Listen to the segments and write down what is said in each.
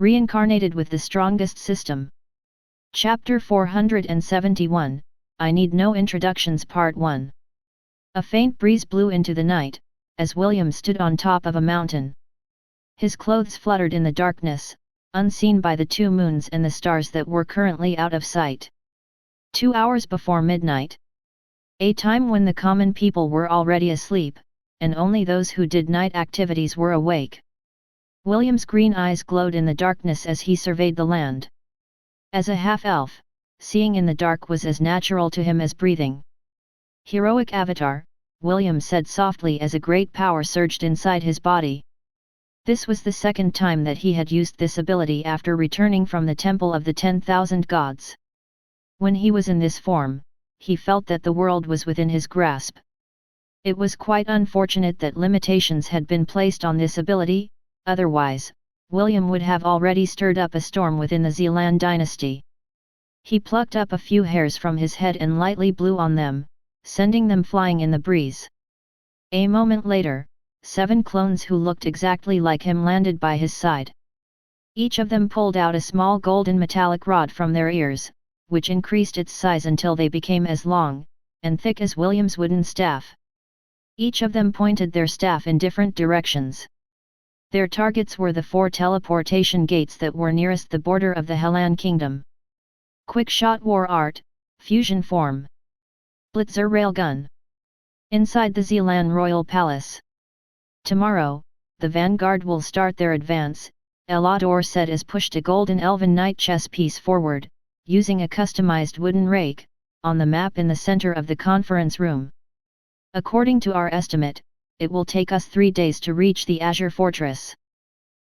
Reincarnated with the strongest system. Chapter 471, I Need No Introductions Part 1. A faint breeze blew into the night, as William stood on top of a mountain. His clothes fluttered in the darkness, unseen by the two moons and the stars that were currently out of sight. 2 hours before midnight. A time when the common people were already asleep, and only those who did night activities were awake. William's green eyes glowed in the darkness as he surveyed the land. As a half-elf, seeing in the dark was as natural to him as breathing. Heroic avatar, William said softly as a great power surged inside his body. This was the second time that he had used this ability after returning from the Temple of the 10,000 Gods. When he was in this form, he felt that the world was within his grasp. It was quite unfortunate that limitations had been placed on this ability, otherwise, William would have already stirred up a storm within the Zealand dynasty. He plucked up a few hairs from his head and lightly blew on them, sending them flying in the breeze. A moment later, 7 clones who looked exactly like him landed by his side. Each of them pulled out a small golden metallic rod from their ears, which increased its size until they became as long and thick as William's wooden staff. Each of them pointed their staff in different directions. Their targets were the 4 teleportation gates that were nearest the border of the Hellan kingdom. Quick shot war art, fusion form. Blitzer railgun. Inside the Zealand royal palace. Tomorrow, the vanguard will start their advance, Ellador said as pushed a golden elven knight chess piece forward, using a customized wooden rake, on the map in the center of the conference room. According to our estimate, it will take us 3 days to reach the Azure Fortress.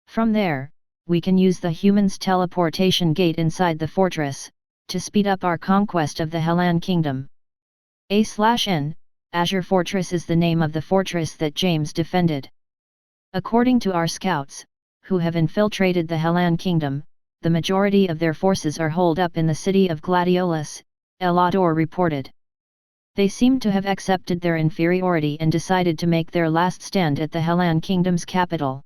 From there, we can use the human's teleportation gate inside the fortress, to speed up our conquest of the Hellan kingdom. A/N, Azure Fortress is the name of the fortress that James defended. According to our scouts, who have infiltrated the Hellan kingdom, the majority of their forces are holed up in the city of Gladiolus, Ellador reported. They seem to have accepted their inferiority and decided to make their last stand at the Hellan kingdom's capital.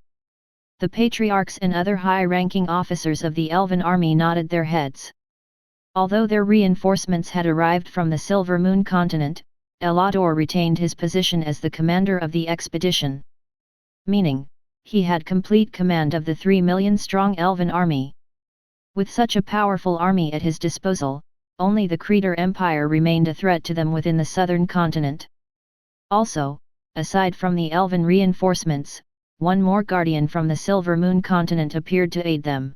The patriarchs and other high-ranking officers of the Elven army nodded their heads. Although their reinforcements had arrived from the Silver Moon continent, Ellador retained his position as the commander of the expedition. Meaning, he had complete command of the 3 million-strong Elven army. With such a powerful army at his disposal, only the Creator Empire remained a threat to them within the southern continent. Also, aside from the Elven reinforcements, one more guardian from the Silver Moon continent appeared to aid them.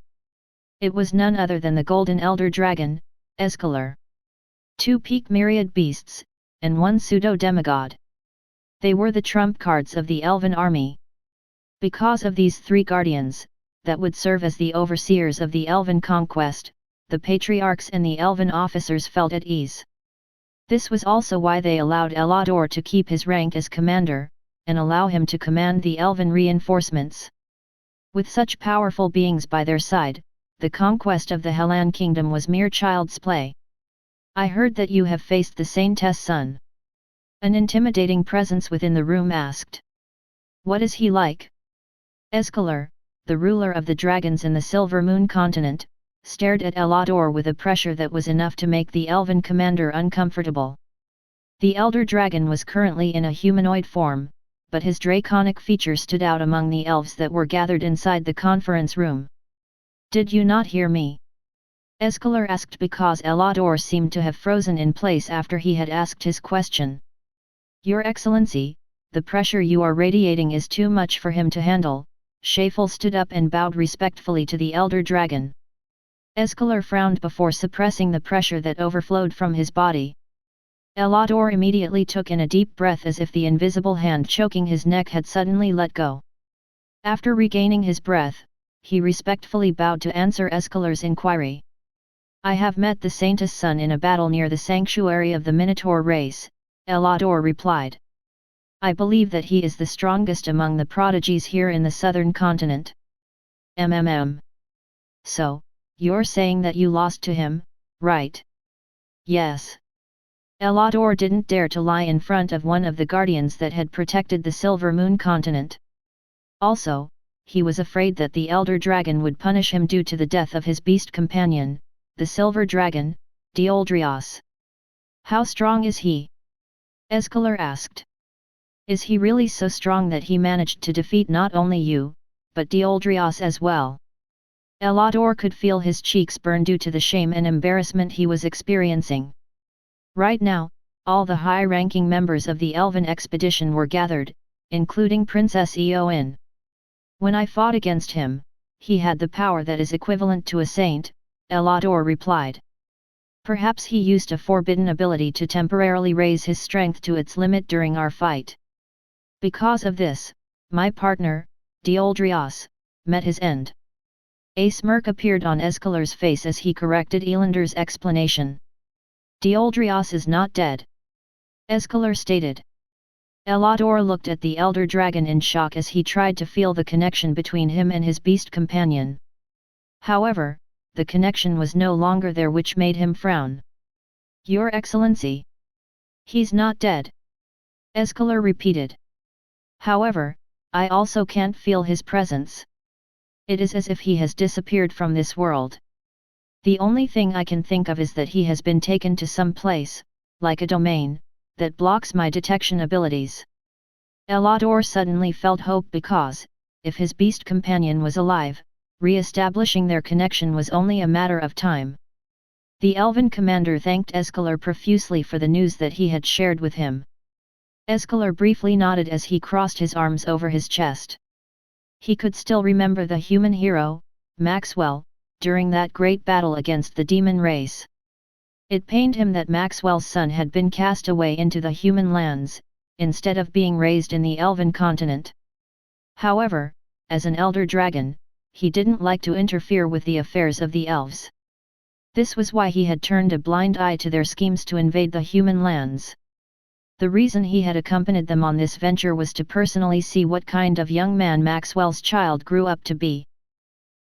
It was none other than the Golden Elder Dragon, Escalar. 2 peak myriad beasts, and 1 pseudo-demigod. They were the trump cards of the Elven army. Because of these 3 guardians, that would serve as the overseers of the Elven conquest, the patriarchs and the Elven officers felt at ease. This was also why they allowed Ellador to keep his rank as commander, and allow him to command the Elven reinforcements. With such powerful beings by their side, the conquest of the Hellan kingdom was mere child's play. I heard that you have faced the Saintess Sun. An intimidating presence within the room asked. What is he like? Escalar, the ruler of the dragons in the Silver Moon continent, stared at Ellador with a pressure that was enough to make the Elven commander uncomfortable. The Elder Dragon was currently in a humanoid form, but his draconic features stood out among the elves that were gathered inside the conference room. Did you not hear me? Escalar asked because Ellador seemed to have frozen in place after he had asked his question. Your Excellency, the pressure you are radiating is too much for him to handle. Shafel stood up and bowed respectfully to the Elder Dragon. Escalar frowned before suppressing the pressure that overflowed from his body. Ellador immediately took in a deep breath as if the invisible hand choking his neck had suddenly let go. After regaining his breath, he respectfully bowed to answer Escalar's inquiry. I have met the Saintess Sun in a battle near the sanctuary of the Minotaur race, Ellador replied. I believe that he is the strongest among the prodigies here in the southern continent. So, you're saying that you lost to him, right? Yes. Ellador didn't dare to lie in front of one of the guardians that had protected the Silver Moon continent. Also, he was afraid that the elder dragon would punish him due to the death of his beast companion, the silver dragon, Dioldrios. How strong is he? Escalar asked. Is he really so strong that he managed to defeat not only you, but Dioldrios as well? Ellador could feel his cheeks burn due to the shame and embarrassment he was experiencing. Right now, all the high-ranking members of the Elven expedition were gathered, including Princess Eowyn. When I fought against him, he had the power that is equivalent to a saint, Ellador replied. Perhaps he used a forbidden ability to temporarily raise his strength to its limit during our fight. Because of this, my partner, Dioldrios, met his end. A smirk appeared on Escalar's face as he corrected Elander's explanation. Dioldrios is not dead. Escalar stated. Ellador looked at the elder dragon in shock as he tried to feel the connection between him and his beast companion. However, the connection was no longer there, which made him frown. Your Excellency. He's not dead. Escalar repeated. However, I also can't feel his presence. It is as if he has disappeared from this world. The only thing I can think of is that he has been taken to some place, like a domain, that blocks my detection abilities. Ellador suddenly felt hope because, if his beast companion was alive, re-establishing their connection was only a matter of time. The Elven commander thanked Escalar profusely for the news that he had shared with him. Escalar briefly nodded as he crossed his arms over his chest. He could still remember the human hero, Maxwell, during that great battle against the demon race. It pained him that Maxwell's son had been cast away into the human lands, instead of being raised in the Elven continent. However, as an elder dragon, he didn't like to interfere with the affairs of the elves. This was why he had turned a blind eye to their schemes to invade the human lands. The reason he had accompanied them on this venture was to personally see what kind of young man Maxwell's child grew up to be.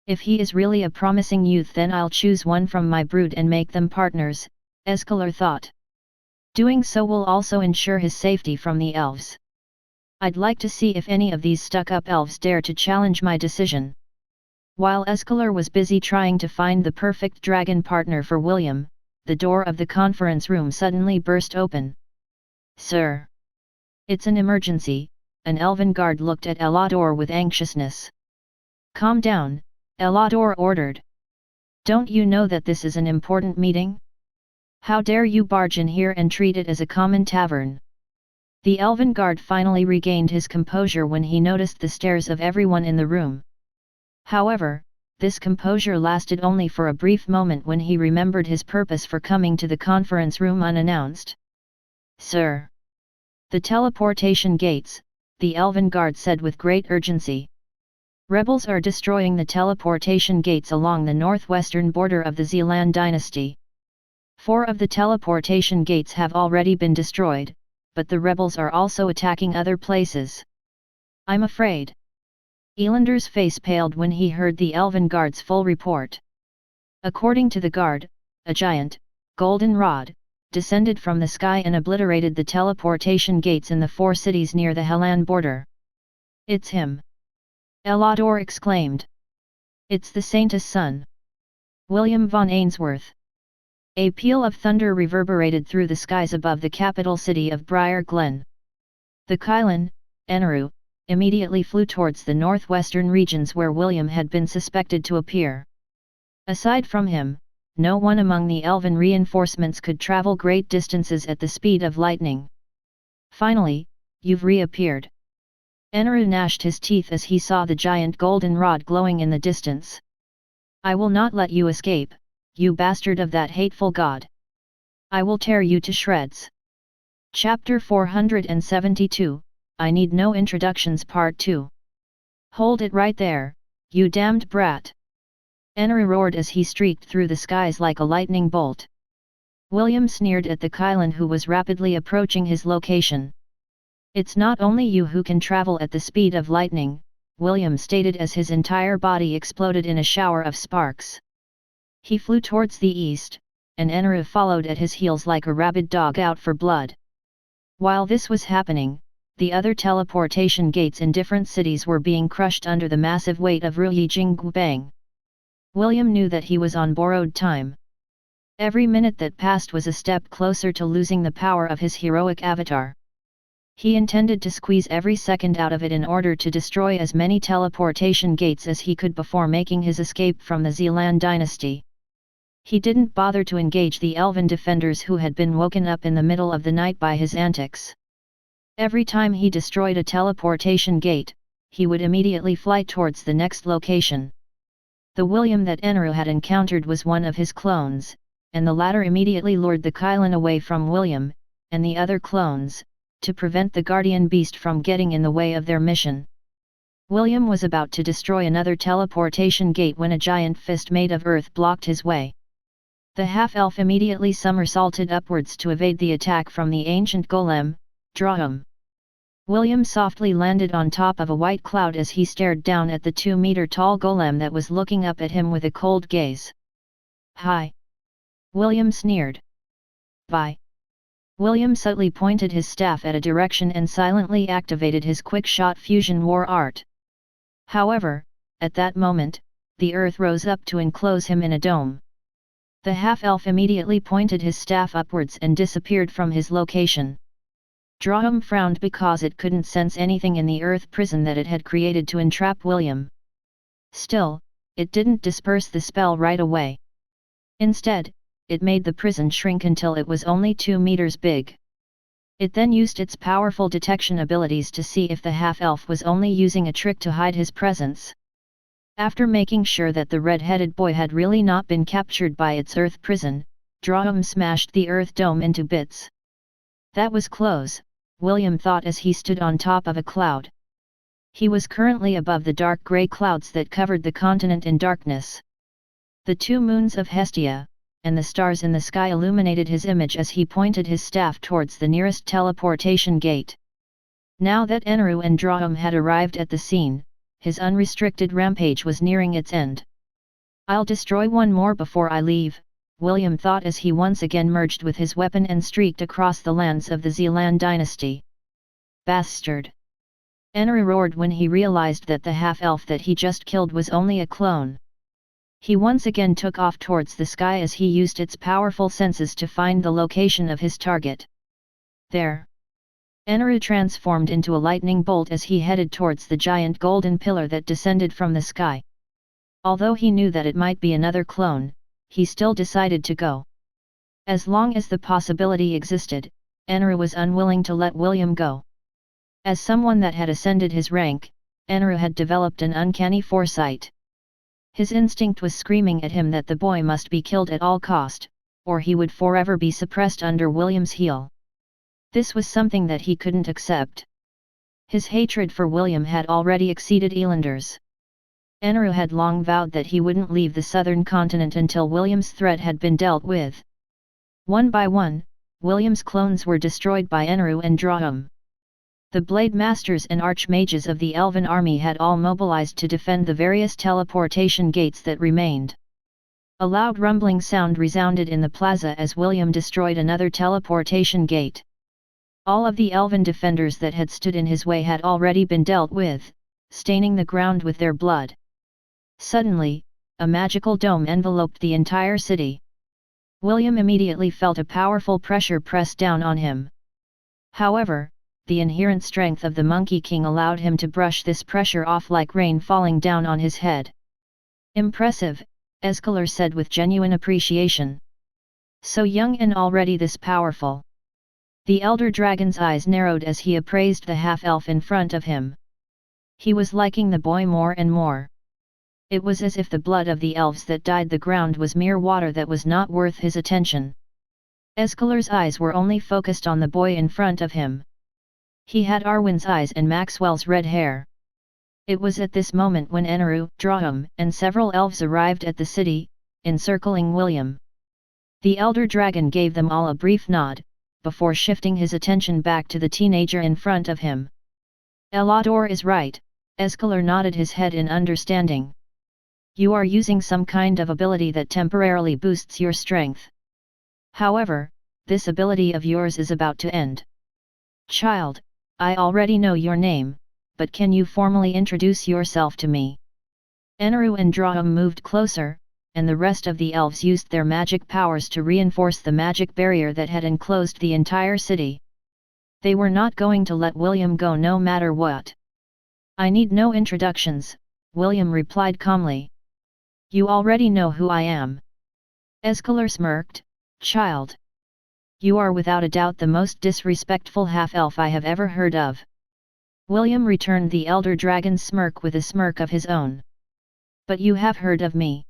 If he is really a promising youth, then I'll choose one from my brood and make them partners, Escalar thought. Doing so will also ensure his safety from the elves. I'd like to see if any of these stuck-up elves dare to challenge my decision. While Escalar was busy trying to find the perfect dragon partner for William, the door of the conference room suddenly burst open. Sir! It's an emergency, an elven guard looked at Ellador with anxiousness. Calm down, Ellador ordered. Don't you know that this is an important meeting? How dare you barge in here and treat it as a common tavern? The elven guard finally regained his composure when he noticed the stares of everyone in the room. However, this composure lasted only for a brief moment when he remembered his purpose for coming to the conference room unannounced. Sir! The teleportation gates, the elven guard said with great urgency. Rebels are destroying the teleportation gates along the northwestern border of the Zealand dynasty. 4 of the teleportation gates have already been destroyed, but the rebels are also attacking other places. I'm afraid. Elander's face paled when he heard the elven guard's full report. According to the guard, a giant, golden rod, descended from the sky and obliterated the teleportation gates in the 4 cities near the Hellan border. It's him! Ellador exclaimed. It's the Saint's son. William von Ainsworth. A peal of thunder reverberated through the skies above the capital city of Briar Glen. The Qilin, Eneroo, immediately flew towards the northwestern regions where William had been suspected to appear. Aside from him, no one among the elven reinforcements could travel great distances at the speed of lightning. Finally, you've reappeared. Eneroo gnashed his teeth as he saw the giant golden rod glowing in the distance. I will not let you escape, you bastard of that hateful god. I will tear you to shreds. Chapter 472, I Need No Introductions Part 2. Hold it right there, you damned brat! Eneroo roared as he streaked through the skies like a lightning bolt. William sneered at the Qilin who was rapidly approaching his location. It's not only you who can travel at the speed of lightning, William stated as his entire body exploded in a shower of sparks. He flew towards the east, and Eneroo followed at his heels like a rabid dog out for blood. While this was happening, the other teleportation gates in different cities were being crushed under the massive weight of Ruyi Jingbang. William knew that he was on borrowed time. Every minute that passed was a step closer to losing the power of his heroic avatar. He intended to squeeze every second out of it in order to destroy as many teleportation gates as he could before making his escape from the Zealand dynasty. He didn't bother to engage the Elven defenders who had been woken up in the middle of the night by his antics. Every time he destroyed a teleportation gate, he would immediately fly towards the next location. The William that Eneroo had encountered was one of his clones, and the latter immediately lured the Qilin away from William, and the other clones, to prevent the guardian beast from getting in the way of their mission. William was about to destroy another teleportation gate when a giant fist made of earth blocked his way. The half-elf immediately somersaulted upwards to evade the attack from the ancient golem, Draham. William softly landed on top of a white cloud as he stared down at the 2-meter-tall golem that was looking up at him with a cold gaze. "Hi!" William sneered. "Bye!" William subtly pointed his staff at a direction and silently activated his quick-shot fusion war art. However, at that moment, the earth rose up to enclose him in a dome. The half-elf immediately pointed his staff upwards and disappeared from his location. Draham frowned because it couldn't sense anything in the earth prison that it had created to entrap William. Still, it didn't disperse the spell right away. Instead, it made the prison shrink until it was only 2 meters big. It then used its powerful detection abilities to see if the half-elf was only using a trick to hide his presence. After making sure that the red-headed boy had really not been captured by its earth prison, Draham smashed the earth dome into bits. That was close, William thought as he stood on top of a cloud. He was currently above the dark grey clouds that covered the continent in darkness. The 2 moons of Hestia, and the stars in the sky illuminated his image as he pointed his staff towards the nearest teleportation gate. Now that Eneroo and Draham had arrived at the scene, his unrestricted rampage was nearing its end. "I'll destroy one more before I leave," William thought as he once again merged with his weapon and streaked across the lands of the Zealand dynasty. "Bastard!" Eneroo roared when he realized that the half-elf that he just killed was only a clone. He once again took off towards the sky as he used its powerful senses to find the location of his target. There! Eneroo transformed into a lightning bolt as he headed towards the giant golden pillar that descended from the sky. Although he knew that it might be another clone, he still decided to go. As long as the possibility existed, Eneroo was unwilling to let William go. As someone that had ascended his rank, Eneroo had developed an uncanny foresight. His instinct was screaming at him that the boy must be killed at all cost, or he would forever be suppressed under William's heel. This was something that he couldn't accept. His hatred for William had already exceeded Elanders. Eneroo had long vowed that he wouldn't leave the southern continent until William's threat had been dealt with. One by one, William's clones were destroyed by Eneroo and Draham. The Blade Masters and Archmages of the Elven army had all mobilized to defend the various teleportation gates that remained. A loud rumbling sound resounded in the plaza as William destroyed another teleportation gate. All of the Elven defenders that had stood in his way had already been dealt with, staining the ground with their blood. Suddenly, a magical dome enveloped the entire city. William immediately felt a powerful pressure press down on him. However, the inherent strength of the Monkey King allowed him to brush this pressure off like rain falling down on his head. "Impressive," Escalar said with genuine appreciation. "So young and already this powerful." The elder dragon's eyes narrowed as he appraised the half-elf in front of him. He was liking the boy more and more. It was as if the blood of the elves that dyed the ground was mere water that was not worth his attention. Escalar's eyes were only focused on the boy in front of him. He had Arwen's eyes and Maxwell's red hair. It was at this moment when Eneroo, Draham, and several elves arrived at the city, encircling William. The elder dragon gave them all a brief nod, before shifting his attention back to the teenager in front of him. "Elador is right," Escalar nodded his head in understanding. "You are using some kind of ability that temporarily boosts your strength. However, this ability of yours is about to end. Child, I already know your name, but can you formally introduce yourself to me? Eneroo and Draham moved closer, and the rest of the elves used their magic powers to reinforce the magic barrier that had enclosed the entire city. They were not going to let William go no matter what. I need no introductions, William replied calmly. You already know who I am. Escalar smirked, child. You are without a doubt the most disrespectful half-elf I have ever heard of. William returned the elder dragon's smirk with a smirk of his own. But you have heard of me.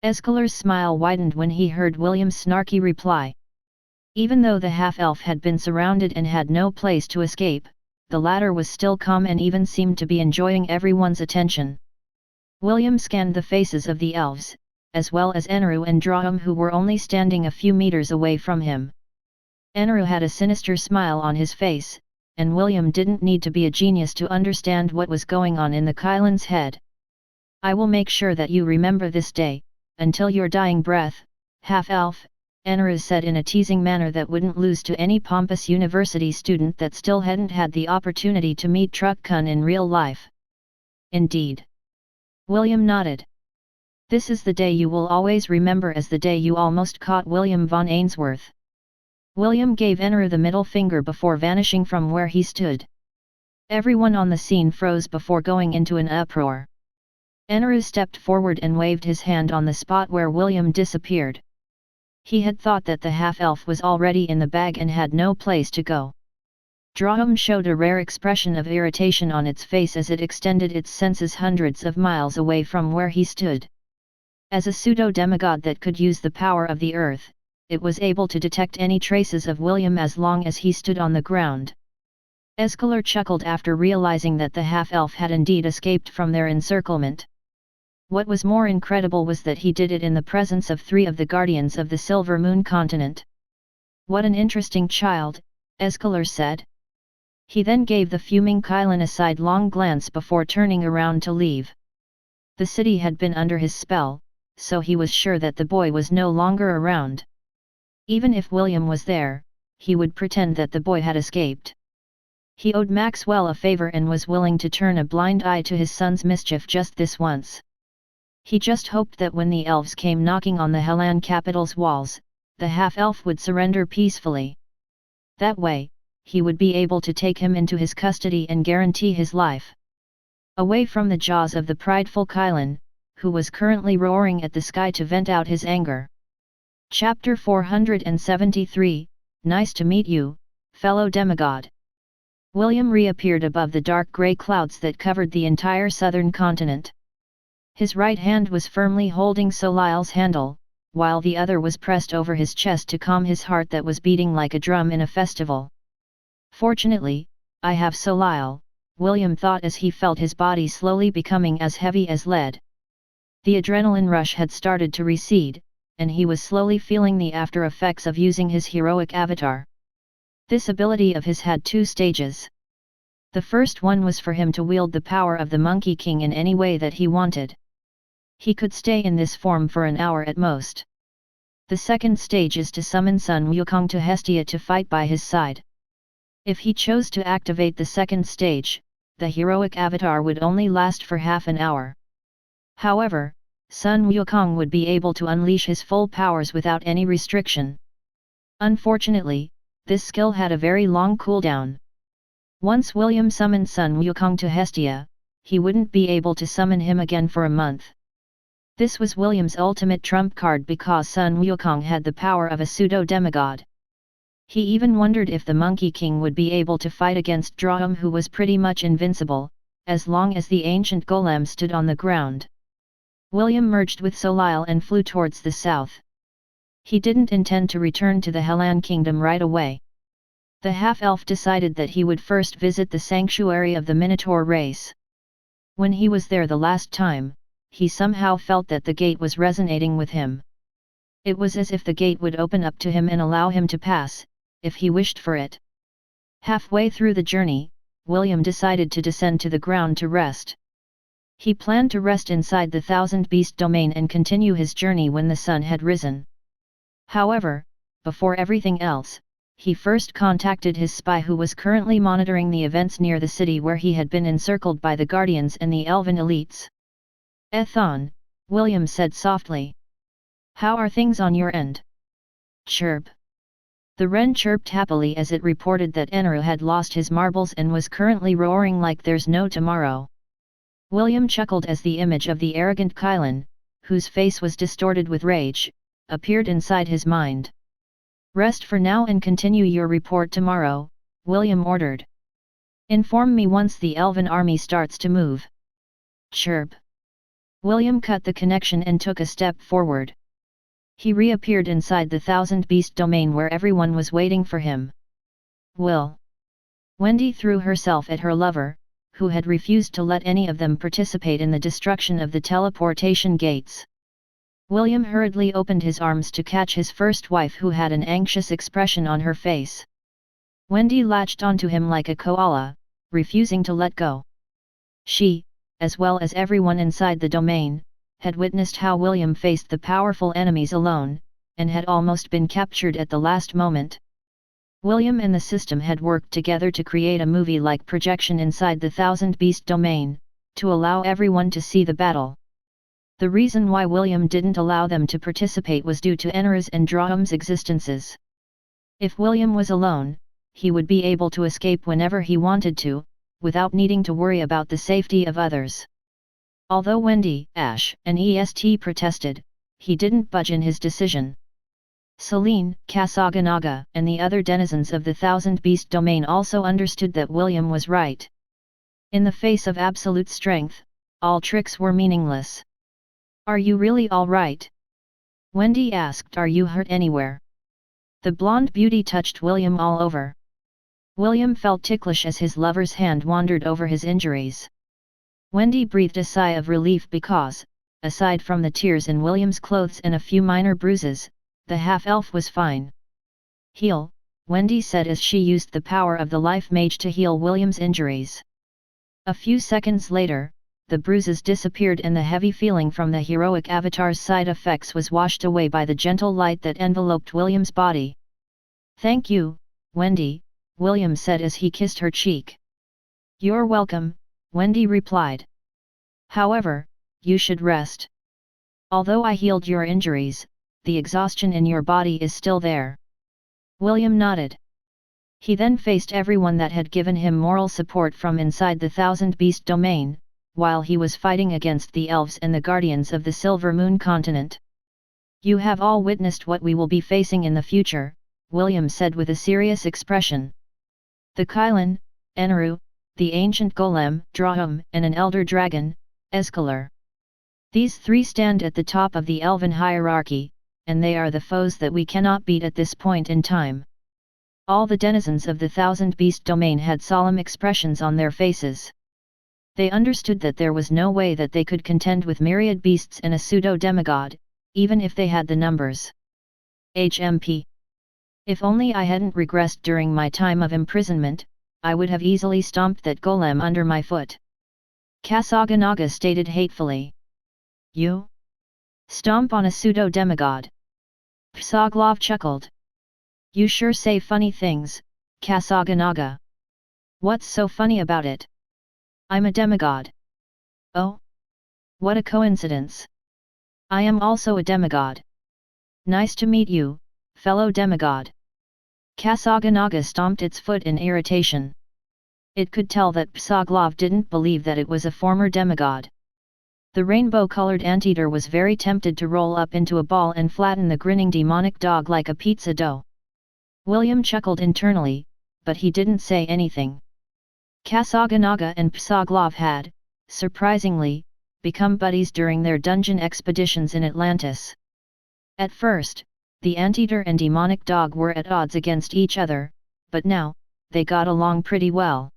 Escalar's smile widened when he heard William's snarky reply. Even though the half-elf had been surrounded and had no place to escape, the latter was still calm and even seemed to be enjoying everyone's attention. William scanned the faces of the elves, as well as Eneroo and Draham, who were only standing a few meters away from him. Eneroo had a sinister smile on his face, and William didn't need to be a genius to understand what was going on in the Qilin's head. I will make sure that you remember this day, until your dying breath, half-elf, Eneroo said in a teasing manner that wouldn't lose to any pompous university student that still hadn't had the opportunity to meet Truck-kun in real life. Indeed. William nodded. This is the day you will always remember as the day you almost caught William von Ainsworth. William gave Eneroo the middle finger before vanishing from where he stood. Everyone on the scene froze before going into an uproar. Eneroo stepped forward and waved his hand on the spot where William disappeared. He had thought that the half-elf was already in the bag and had no place to go. Draham showed a rare expression of irritation on its face as it extended its senses hundreds of miles away from where he stood. As a pseudo-demigod that could use the power of the earth, it was able to detect any traces of William as long as he stood on the ground. Escalar chuckled after realizing that the half-elf had indeed escaped from their encirclement. What was more incredible was that he did it in the presence of 3 of the guardians of the Silver Moon continent. What an interesting child, Escalar said. He then gave the fuming Qilin a sidelong glance before turning around to leave. The city had been under his spell, so he was sure that the boy was no longer around. Even if William was there, he would pretend that the boy had escaped. He owed Maxwell a favor and was willing to turn a blind eye to his son's mischief just this once. He just hoped that when the elves came knocking on the Hellan capital's walls, the half-elf would surrender peacefully. That way, he would be able to take him into his custody and guarantee his life. Away from the jaws of the prideful Qilin, who was currently roaring at the sky to vent out his anger. Chapter 473, Nice to meet you, fellow demigod. William reappeared above the dark grey clouds that covered the entire southern continent. His right hand was firmly holding Soleil's handle, while the other was pressed over his chest to calm his heart that was beating like a drum in a festival. Fortunately, I have Soleil, William thought as he felt his body slowly becoming as heavy as lead. The adrenaline rush had started to recede, and he was slowly feeling the after effects of using his heroic avatar. This ability of his had 2 stages. The first one was for him to wield the power of the Monkey King in any way that he wanted. He could stay in this form for an hour at most. The second stage is to summon Sun Wukong to Hestia to fight by his side. If he chose to activate the second stage, the heroic avatar would only last for half an hour. However, Sun Wukong would be able to unleash his full powers without any restriction. Unfortunately, this skill had a very long cooldown. Once William summoned Sun Wukong to Hestia, he wouldn't be able to summon him again for a month. This was William's ultimate trump card because Sun Wukong had the power of a pseudo-demigod. He even wondered if the Monkey King would be able to fight against Draham, who was pretty much invincible, as long as the ancient golem stood on the ground. William merged with Soleil and flew towards the south. He didn't intend to return to the Hellan kingdom right away. The half-elf decided that he would first visit the sanctuary of the Minotaur race. When he was there the last time, he somehow felt that the gate was resonating with him. It was as if the gate would open up to him and allow him to pass, if he wished for it. Halfway through the journey, William decided to descend to the ground to rest. He planned to rest inside the Thousand Beast domain and continue his journey when the sun had risen. However, before everything else, he first contacted his spy who was currently monitoring the events near the city where he had been encircled by the Guardians and the Elven elites. "Ethon," William said softly. "How are things on your end?" "Chirp." The wren chirped happily as it reported that Eneroo had lost his marbles and was currently roaring like there's no tomorrow. William chuckled as the image of the arrogant Qilin, whose face was distorted with rage, appeared inside his mind. "Rest for now and continue your report tomorrow," William ordered. "Inform me once the Elven army starts to move." Chirp. William cut the connection and took a step forward. He reappeared inside the Thousand Beast domain where everyone was waiting for him. "Will." Wendy threw herself at her lover, who had refused to let any of them participate in the destruction of the teleportation gates. William hurriedly opened his arms to catch his first wife who had an anxious expression on her face. Wendy latched onto him like a koala, refusing to let go. She, as well as everyone inside the domain, had witnessed how William faced the powerful enemies alone, and had almost been captured at the last moment. William and the system had worked together to create a movie-like projection inside the Thousand Beast domain, to allow everyone to see the battle. The reason why William didn't allow them to participate was due to Eneroo's and Draham's existences. If William was alone, he would be able to escape whenever he wanted to, without needing to worry about the safety of others. Although Wendy, Ash, and Est protested, he didn't budge in his decision. Celine, Kassaganaga, and the other denizens of the Thousand Beast domain also understood that William was right. In the face of absolute strength, all tricks were meaningless. "Are you really all right?" Wendy asked. "Are you hurt anywhere?" The blonde beauty touched William all over. William felt ticklish as his lover's hand wandered over his injuries. Wendy breathed a sigh of relief because, aside from the tears in William's clothes and a few minor bruises, the half-elf was fine. "Heal," Wendy said as she used the power of the life mage to heal William's injuries. A few seconds later, the bruises disappeared and the heavy feeling from the heroic avatar's side effects was washed away by the gentle light that enveloped William's body. "Thank you, Wendy," William said as he kissed her cheek. "You're welcome," Wendy replied. "However, you should rest. Although I healed your injuries, the exhaustion in your body is still there." William nodded. He then faced everyone that had given him moral support from inside the Thousand Beast domain, while he was fighting against the elves and the guardians of the Silver Moon continent. "You have all witnessed what we will be facing in the future," William said with a serious expression. "The Qilin, Eneroo, the ancient golem, Draham, and an elder dragon, Escalar. These three stand at the top of the elven hierarchy, and they are the foes that we cannot beat at this point in time." All the denizens of the Thousand Beast domain had solemn expressions on their faces. They understood that there was no way that they could contend with myriad beasts and a pseudo-demigod, even if they had the numbers. HMP. If only I hadn't regressed during my time of imprisonment, I would have easily stomped that golem under my foot. Kassaganaga stated hatefully. "You? Stomp on a pseudo-demigod?" Psaglov chuckled. "You sure say funny things, Kassaganaga. What's so funny about it? I'm a demigod." "Oh? What a coincidence. I am also a demigod. Nice to meet you, fellow demigod." Kassaganaga stomped its foot in irritation. It could tell that Psaglov didn't believe that it was a former demigod. The rainbow-colored anteater was very tempted to roll up into a ball and flatten the grinning demonic dog like a pizza dough. William chuckled internally, but he didn't say anything. Kassaganaga and Psaglov had, surprisingly, become buddies during their dungeon expeditions in Atlantis. At first, the anteater and demonic dog were at odds against each other, but now, they got along pretty well.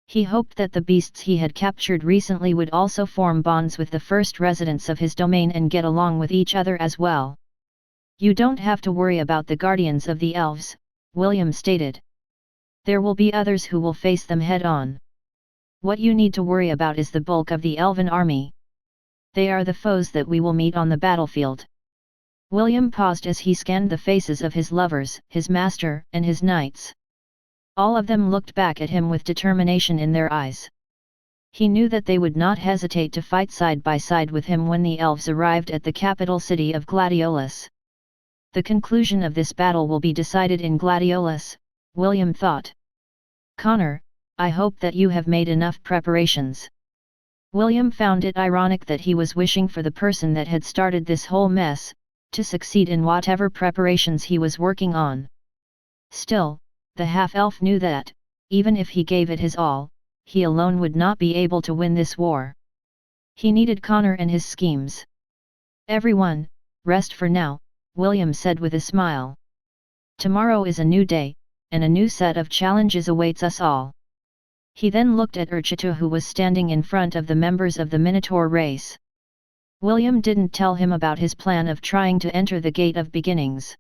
He hoped that the beasts he had captured recently would also form bonds with the first residents of his domain and get along with each other as well. "You don't have to worry about the guardians of the elves," William stated. "There will be others who will face them head-on. What you need to worry about is the bulk of the Elven army. They are the foes that we will meet on the battlefield." William paused as he scanned the faces of his lovers, his master, and his knights. All of them looked back at him with determination in their eyes. He knew that they would not hesitate to fight side by side with him when the elves arrived at the capital city of Gladiolus. The conclusion of this battle will be decided in Gladiolus, William thought. Conor, I hope that you have made enough preparations. William found it ironic that he was wishing for the person that had started this whole mess, to succeed in whatever preparations he was working on. Still, the half-elf knew that, even if he gave it his all, he alone would not be able to win this war. He needed Conor and his schemes. Everyone, rest for now, William said with a smile. Tomorrow is a new day, and a new set of challenges awaits us all. He then looked at Urchitu, who was standing in front of the members of the Minotaur race. William didn't tell him about his plan of trying to enter the Gate of Beginnings.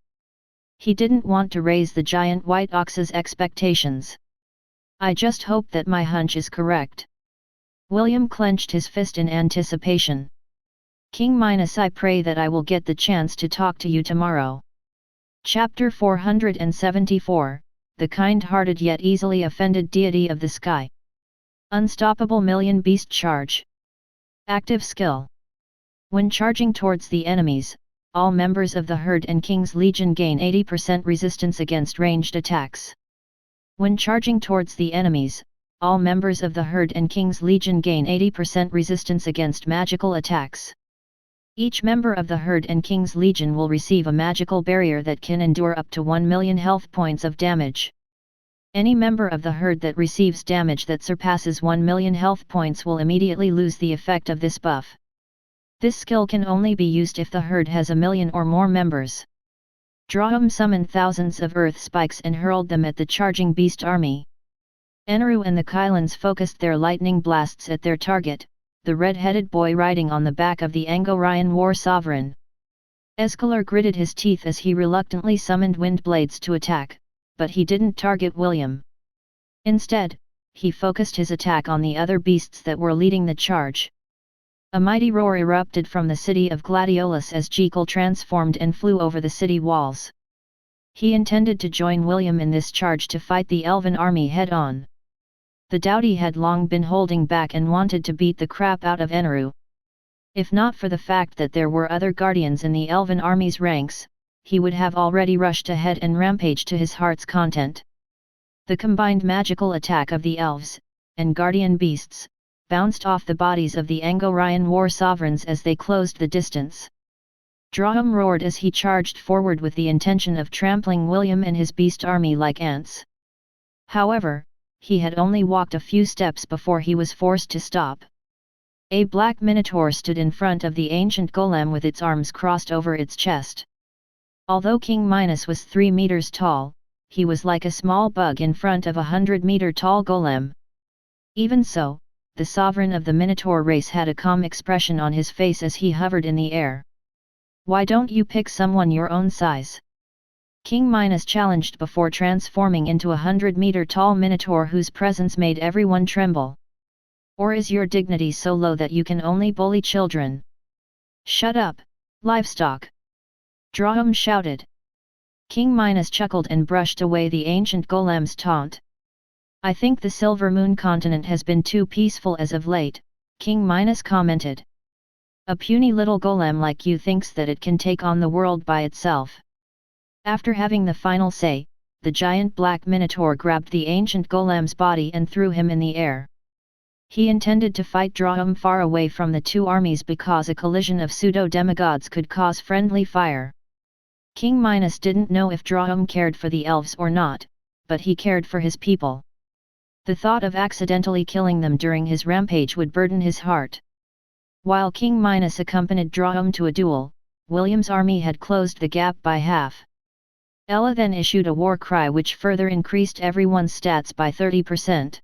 He didn't want to raise the giant white ox's expectations. I just hope that my hunch is correct. William clenched his fist in anticipation. King Minos, I pray that I will get the chance to talk to you tomorrow. Chapter 474, The Kind-Hearted Yet Easily Offended Deity of the Sky. Unstoppable Million Beast Charge. Active Skill. When charging towards the enemies, all members of the Herd and King's Legion gain 80% resistance against ranged attacks. When charging towards the enemies, all members of the Herd and King's Legion gain 80% resistance against magical attacks. Each member of the Herd and King's Legion will receive a magical barrier that can endure up to 1 million health points of damage. Any member of the Herd that receives damage that surpasses 1 million health points will immediately lose the effect of this buff. This skill can only be used if the Herd has 1 million or more members. Draham summoned thousands of earth spikes and hurled them at the charging beast army. Eneroo and the Qilins focused their lightning blasts at their target, the red-headed boy riding on the back of the Angorian war sovereign. Escalar gritted his teeth as he reluctantly summoned wind blades to attack, but he didn't target William. Instead, he focused his attack on the other beasts that were leading the charge. A mighty roar erupted from the city of Gladiolus as Jekyll transformed and flew over the city walls. He intended to join William in this charge to fight the Elven army head-on. The Deity had long been holding back and wanted to beat the crap out of Eneroo. If not for the fact that there were other guardians in the Elven army's ranks, he would have already rushed ahead and rampaged to his heart's content. The combined magical attack of the elves, and guardian beasts, bounced off the bodies of the Angorian war sovereigns as they closed the distance. Draham roared as he charged forward with the intention of trampling William and his beast army like ants. However, he had only walked a few steps before he was forced to stop. A black minotaur stood in front of the ancient golem with its arms crossed over its chest. Although King Minos was 3 meters tall, he was like a small bug in front of a 100-meter-tall golem. Even so, the sovereign of the Minotaur race had a calm expression on his face as he hovered in the air. Why don't you pick someone your own size? King Minos challenged before transforming into a 100-meter-tall Minotaur whose presence made everyone tremble. Or is your dignity so low that you can only bully children? Shut up, livestock! Draham shouted. King Minos chuckled and brushed away the ancient golem's taunt. I think the Silver Moon continent has been too peaceful as of late, King Minos commented. A puny little golem like you thinks that it can take on the world by itself. After having the final say, the giant black minotaur grabbed the ancient golem's body and threw him in the air. He intended to fight Draham far away from the two armies because a collision of pseudo-demigods could cause friendly fire. King Minos didn't know if Draham cared for the elves or not, but he cared for his people. The thought of accidentally killing them during his rampage would burden his heart. While King Minos accompanied Draham to a duel, William's army had closed the gap by half. Ella then issued a war cry which further increased everyone's stats by 30%.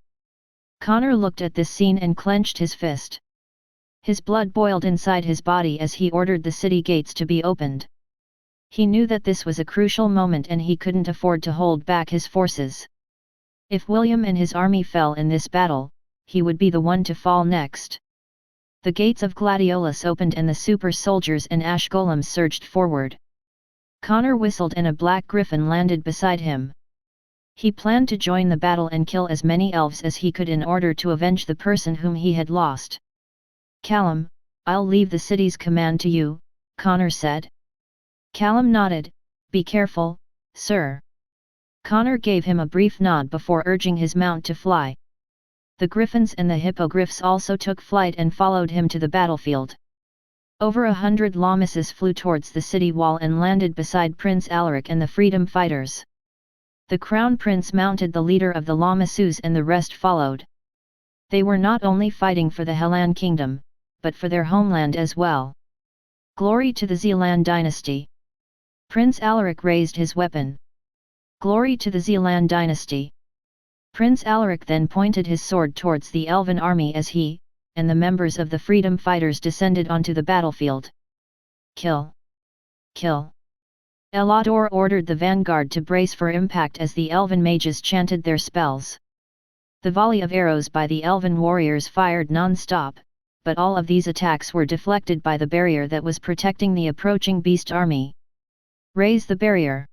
Conor looked at this scene and clenched his fist. His blood boiled inside his body as he ordered the city gates to be opened. He knew that this was a crucial moment and he couldn't afford to hold back his forces. If William and his army fell in this battle, he would be the one to fall next. The gates of Gladiolus opened and the super soldiers and ash golems surged forward. Conor whistled and a black griffin landed beside him. He planned to join the battle and kill as many elves as he could in order to avenge the person whom he had lost. Callum, I'll leave the city's command to you, Conor said. Callum nodded. Be careful, sir. Conor gave him a brief nod before urging his mount to fly. The griffins and the hippogriffs also took flight and followed him to the battlefield. Over 100 llamasses flew towards the city wall and landed beside Prince Alaric and the freedom fighters. The crown prince mounted the leader of the llamassus and the rest followed. They were not only fighting for the Hellan kingdom, but for their homeland as well. Glory to the Zealand dynasty! Prince Alaric raised his weapon. Glory to the Zealand dynasty! Prince Alaric then pointed his sword towards the Elven army as he, and the members of the freedom fighters descended onto the battlefield. Kill! Kill! Ellador ordered the vanguard to brace for impact as the Elven mages chanted their spells. The volley of arrows by the Elven warriors fired non-stop, but all of these attacks were deflected by the barrier that was protecting the approaching beast army. Raise the barrier!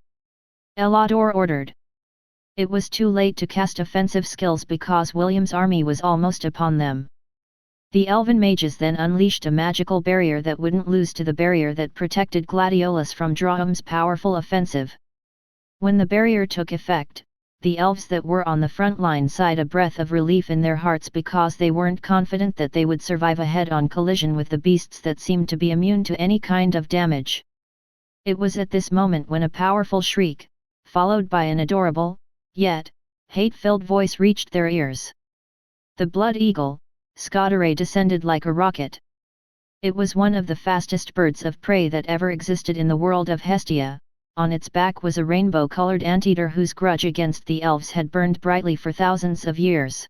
Ellador ordered. It was too late to cast offensive skills because William's army was almost upon them. The Elven mages then unleashed a magical barrier that wouldn't lose to the barrier that protected Gladiolus from Draham's powerful offensive. When the barrier took effect, the elves that were on the front line sighed a breath of relief in their hearts because they weren't confident that they would survive a head-on collision with the beasts that seemed to be immune to any kind of damage. It was at this moment when a powerful shriek, followed by an adorable, yet hate-filled voice reached their ears. The blood eagle, Scottere, descended like a rocket. It was one of the fastest birds of prey that ever existed in the world of Hestia. On its back was a rainbow-colored anteater whose grudge against the elves had burned brightly for thousands of years.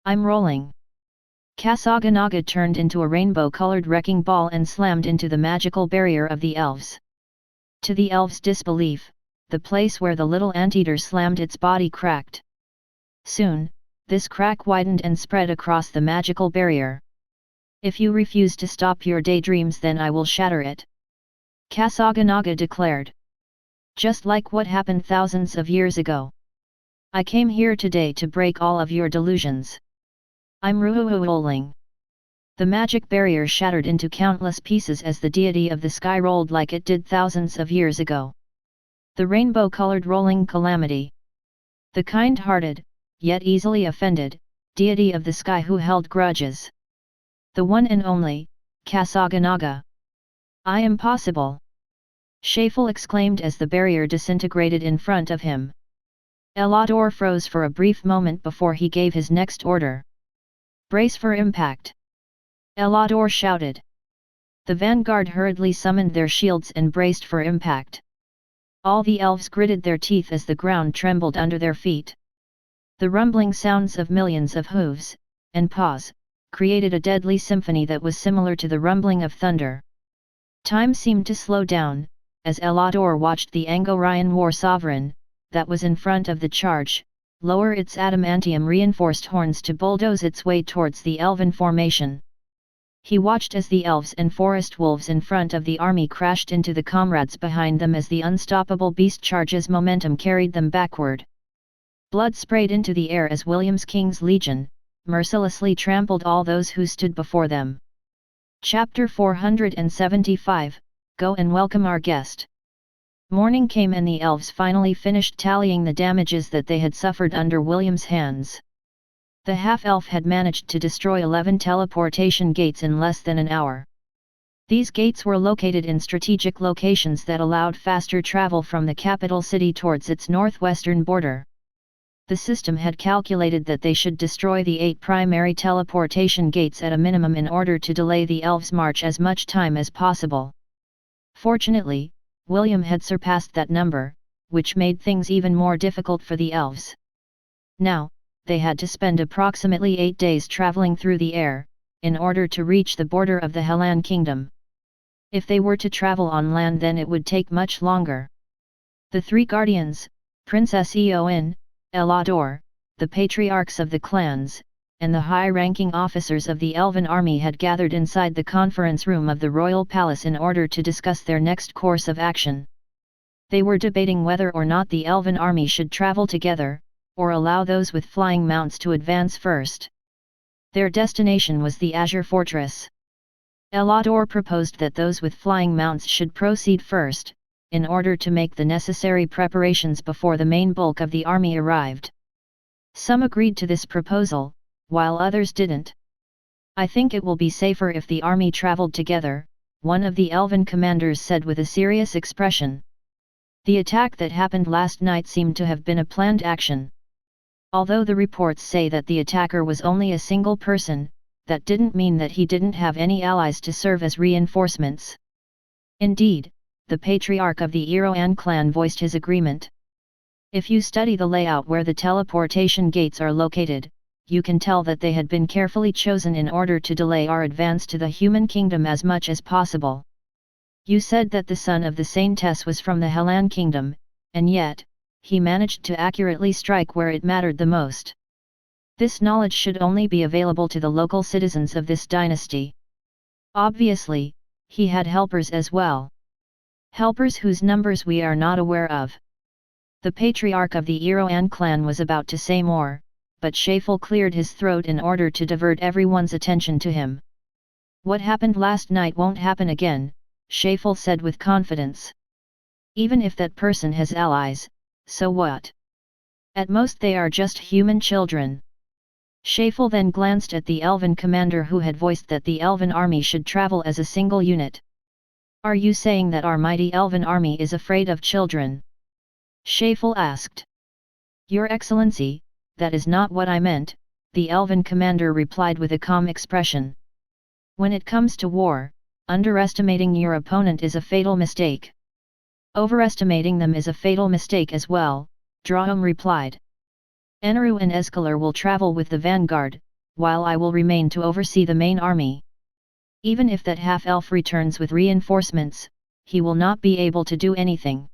I'm rolling. Kassaganaga turned into a rainbow-colored wrecking ball and slammed into the magical barrier of the elves. To the elves' disbelief, the place where the little anteater slammed its body cracked. Soon, this crack widened and spread across the magical barrier. If you refuse to stop your daydreams, then I will shatter it, Kassaganaga declared. Just like what happened thousands of years ago. I came here today to break all of your delusions. I'm rolling. The magic barrier shattered into countless pieces as the deity of the sky rolled like it did thousands of years ago. The rainbow-colored rolling calamity. The kind-hearted, yet easily offended, deity of the sky who held grudges. The one and only, Kassaganaga. I am possible! Shafel exclaimed as the barrier disintegrated in front of him. Ellador froze for a brief moment before he gave his next order. Brace for impact! Ellador shouted. The vanguard hurriedly summoned their shields and braced for impact. All the elves gritted their teeth as the ground trembled under their feet. The rumbling sounds of millions of hooves and paws created a deadly symphony that was similar to the rumbling of thunder. Time seemed to slow down, as Ellador watched the Angorian war sovereign, that was in front of the charge, lower its adamantium-reinforced horns to bulldoze its way towards the Elven formation. He watched as the elves and forest wolves in front of the army crashed into the comrades behind them as the unstoppable beast charge's momentum carried them backward. Blood sprayed into the air as William's King's Legion mercilessly trampled all those who stood before them. Chapter 475, Go and welcome our guest. Morning came and the elves finally finished tallying the damages that they had suffered under William's hands. The half-elf had managed to destroy 11 teleportation gates in less than an hour. These gates were located in strategic locations that allowed faster travel from the capital city towards its northwestern border. The system had calculated that they should destroy the 8 primary teleportation gates at a minimum in order to delay the elves' march as much time as possible. Fortunately, William had surpassed that number, which made things even more difficult for the elves. Now, they had to spend approximately 8 days traveling through the air, in order to reach the border of the Hellan kingdom. If they were to travel on land, then it would take much longer. The 3 guardians, Princess Eowyn, Ellador, the patriarchs of the clans, and the high-ranking officers of the Elven army had gathered inside the conference room of the royal palace in order to discuss their next course of action. They were debating whether or not the Elven army should travel together, or allow those with flying mounts to advance first. Their destination was the Azure Fortress. Ellador proposed that those with flying mounts should proceed first, in order to make the necessary preparations before the main bulk of the army arrived. Some agreed to this proposal, while others didn't. "I think it will be safer if the army traveled together," one of the Elven commanders said with a serious expression. "The attack that happened last night seemed to have been a planned action. Although the reports say that the attacker was only a single person, that didn't mean that he didn't have any allies to serve as reinforcements." Indeed, the patriarch of the Eowyn clan voiced his agreement. "If you study the layout where the teleportation gates are located, you can tell that they had been carefully chosen in order to delay our advance to the human kingdom as much as possible. You said that the son of the Saintess was from the Hellan kingdom, and yet, he managed to accurately strike where it mattered the most. This knowledge should only be available to the local citizens of this dynasty. Obviously, he had helpers as well. Helpers whose numbers we are not aware of." The patriarch of the Eowyn clan was about to say more, but Shafel cleared his throat in order to divert everyone's attention to him. "What happened last night won't happen again," Shafel said with confidence. "Even if that person has allies, so what? At most they are just human children." Shafel then glanced at the Elven commander who had voiced that the Elven army should travel as a single unit. "Are you saying that our mighty Elven army is afraid of children?" Shafel asked. "Your Excellency, that is not what I meant," the Elven commander replied with a calm expression. "When it comes to war, underestimating your opponent is a fatal mistake. Overestimating them is a fatal mistake as well," Draham replied. "Eneroo and Escalar will travel with the vanguard, while I will remain to oversee the main army. Even if that half-elf returns with reinforcements, he will not be able to do anything."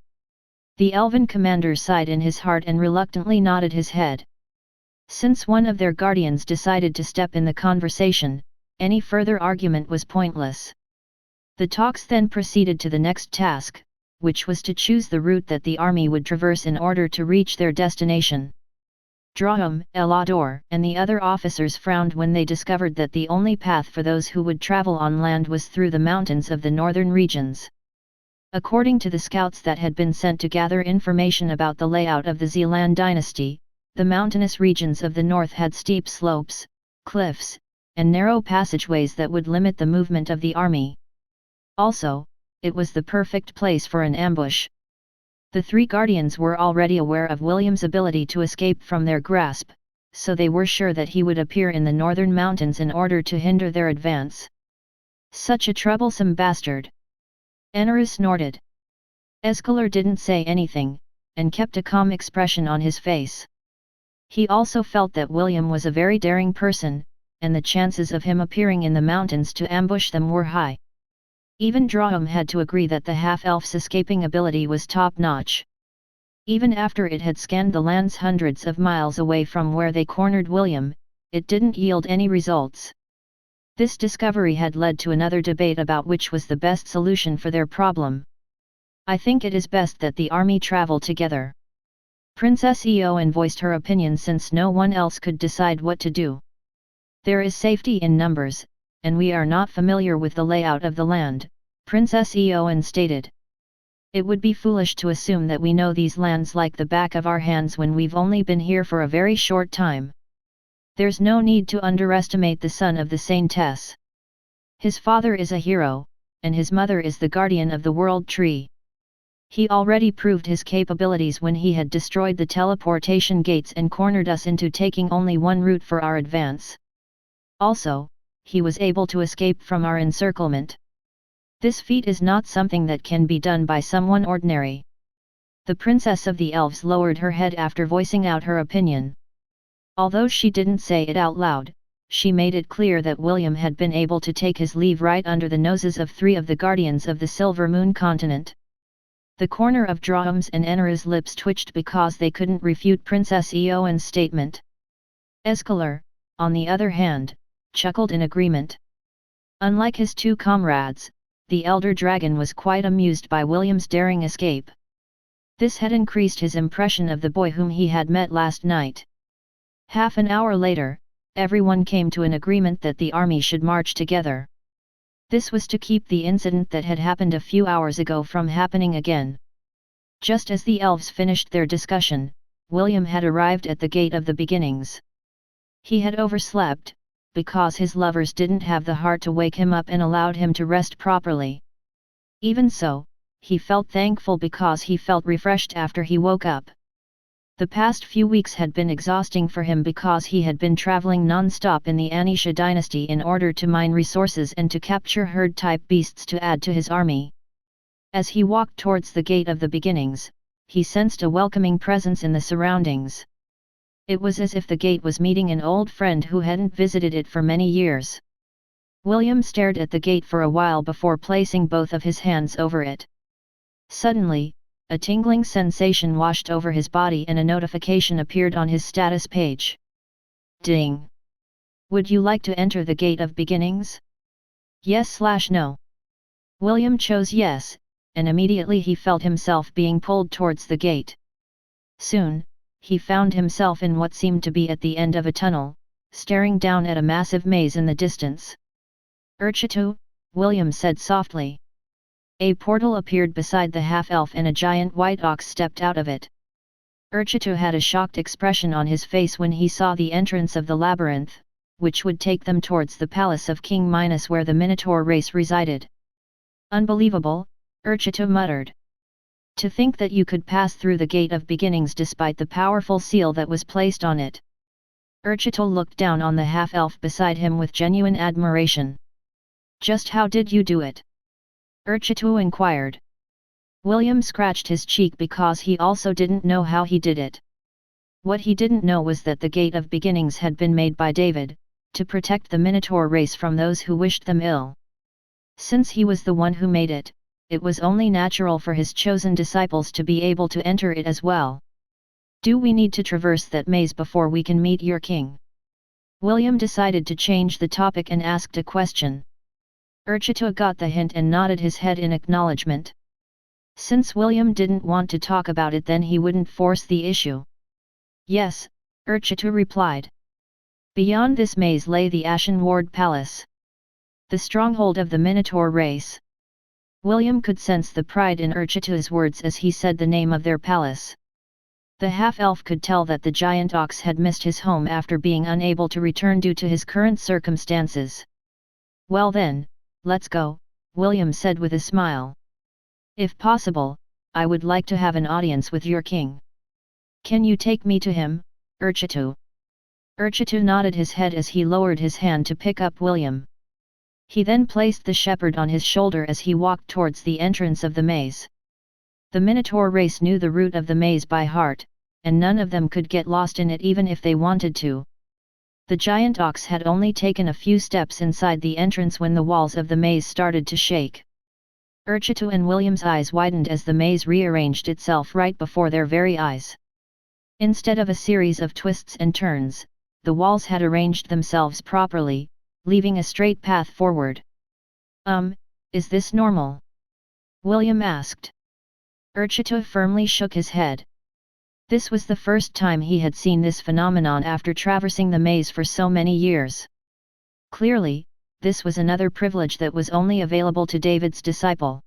The Elven commander sighed in his heart and reluctantly nodded his head. Since one of their guardians decided to step in the conversation, any further argument was pointless. The talks then proceeded to the next task, which was to choose the route that the army would traverse in order to reach their destination. Draham, Ellador, and the other officers frowned when they discovered that the only path for those who would travel on land was through the mountains of the northern regions. According to the scouts that had been sent to gather information about the layout of the Zealand dynasty, the mountainous regions of the north had steep slopes, cliffs, and narrow passageways that would limit the movement of the army. Also, it was the perfect place for an ambush. The three guardians were already aware of William's ability to escape from their grasp, so they were sure that he would appear in the northern mountains in order to hinder their advance. Such a troublesome bastard! Eneroo snorted. Escalar didn't say anything, and kept a calm expression on his face. He also felt that William was a very daring person, and the chances of him appearing in the mountains to ambush them were high. Even Draham had to agree that the half-elf's escaping ability was top-notch. Even after it had scanned the lands hundreds of miles away from where they cornered William, it didn't yield any results. This discovery had led to another debate about which was the best solution for their problem. "I think it is best that the army travel together." Princess Eowyn voiced her opinion since no one else could decide what to do. "There is safety in numbers, and we are not familiar with the layout of the land," Princess Eowyn stated. "It would be foolish to assume that we know these lands like the back of our hands when we've only been here for a very short time. There's no need to underestimate the son of the Saintess. His father is a hero, and his mother is the guardian of the World Tree. He already proved his capabilities when he had destroyed the teleportation gates and cornered us into taking only one route for our advance. Also, he was able to escape from our encirclement. This feat is not something that can be done by someone ordinary." The Princess of the Elves lowered her head after voicing out her opinion. Although she didn't say it out loud, she made it clear that William had been able to take his leave right under the noses of three of the guardians of the Silver Moon continent. The corner of Draham's and Eneroo's lips twitched because they couldn't refute Princess Eowyn's statement. Escalar, on the other hand, chuckled in agreement. Unlike his two comrades, the elder dragon was quite amused by William's daring escape. This had increased his impression of the boy whom he had met last night. Half an hour later, everyone came to an agreement that the army should march together. This was to keep the incident that had happened a few hours ago from happening again. Just as the elves finished their discussion, William had arrived at the Gate of the Beginnings. He had overslept, because his lovers didn't have the heart to wake him up and allowed him to rest properly. Even so, he felt thankful because he felt refreshed after he woke up. The past few weeks had been exhausting for him because he had been traveling non-stop in the Anisha dynasty in order to mine resources and to capture herd-type beasts to add to his army. As he walked towards the Gate of the Beginnings, he sensed a welcoming presence in the surroundings. It was as if the gate was meeting an old friend who hadn't visited it for many years. William stared at the gate for a while before placing both of his hands over it. Suddenly, a tingling sensation washed over his body and a notification appeared on his status page. Ding! Would you like to enter the Gate of Beginnings? Yes/no. William chose yes, and immediately he felt himself being pulled towards the gate. Soon, he found himself in what seemed to be at the end of a tunnel, staring down at a massive maze in the distance. Urchitu, William said softly. A portal appeared beside the half-elf and a giant white ox stepped out of it. Urchitu had a shocked expression on his face when he saw the entrance of the labyrinth, which would take them towards the palace of King Minos where the Minotaur race resided. Unbelievable, Urchitu muttered. To think that you could pass through the Gate of Beginnings despite the powerful seal that was placed on it. Urchitu looked down on the half-elf beside him with genuine admiration. Just how did you do it? Urchitu inquired. William scratched his cheek because he also didn't know how he did it. What he didn't know was that the Gate of Beginnings had been made by David, to protect the Minotaur race from those who wished them ill. Since he was the one who made it, it was only natural for his chosen disciples to be able to enter it as well. Do we need to traverse that maze before we can meet your king? William decided to change the topic and asked a question. Urchitu got the hint and nodded his head in acknowledgement. Since William didn't want to talk about it, then he wouldn't force the issue. Yes, Urchitu replied. Beyond this maze lay the Ashen Ward Palace, the stronghold of the Minotaur race. William could sense the pride in Urchitu's words as he said the name of their palace. The half-elf could tell that the giant ox had missed his home after being unable to return due to his current circumstances. Well then, let's go, William said with a smile. If possible, I would like to have an audience with your king. Can you take me to him, Urchitu? Urchitu nodded his head as he lowered his hand to pick up William. He then placed the shepherd on his shoulder as he walked towards the entrance of the maze. The Minotaur race knew the route of the maze by heart, and none of them could get lost in it even if they wanted to. The giant ox had only taken a few steps inside the entrance when the walls of the maze started to shake. Urchitu and William's eyes widened as the maze rearranged itself right before their very eyes. Instead of a series of twists and turns, the walls had arranged themselves properly, leaving a straight path forward. Is this normal? William asked. Urchitu firmly shook his head. This was the first time he had seen this phenomenon after traversing the maze for so many years. Clearly, this was another privilege that was only available to David's disciple.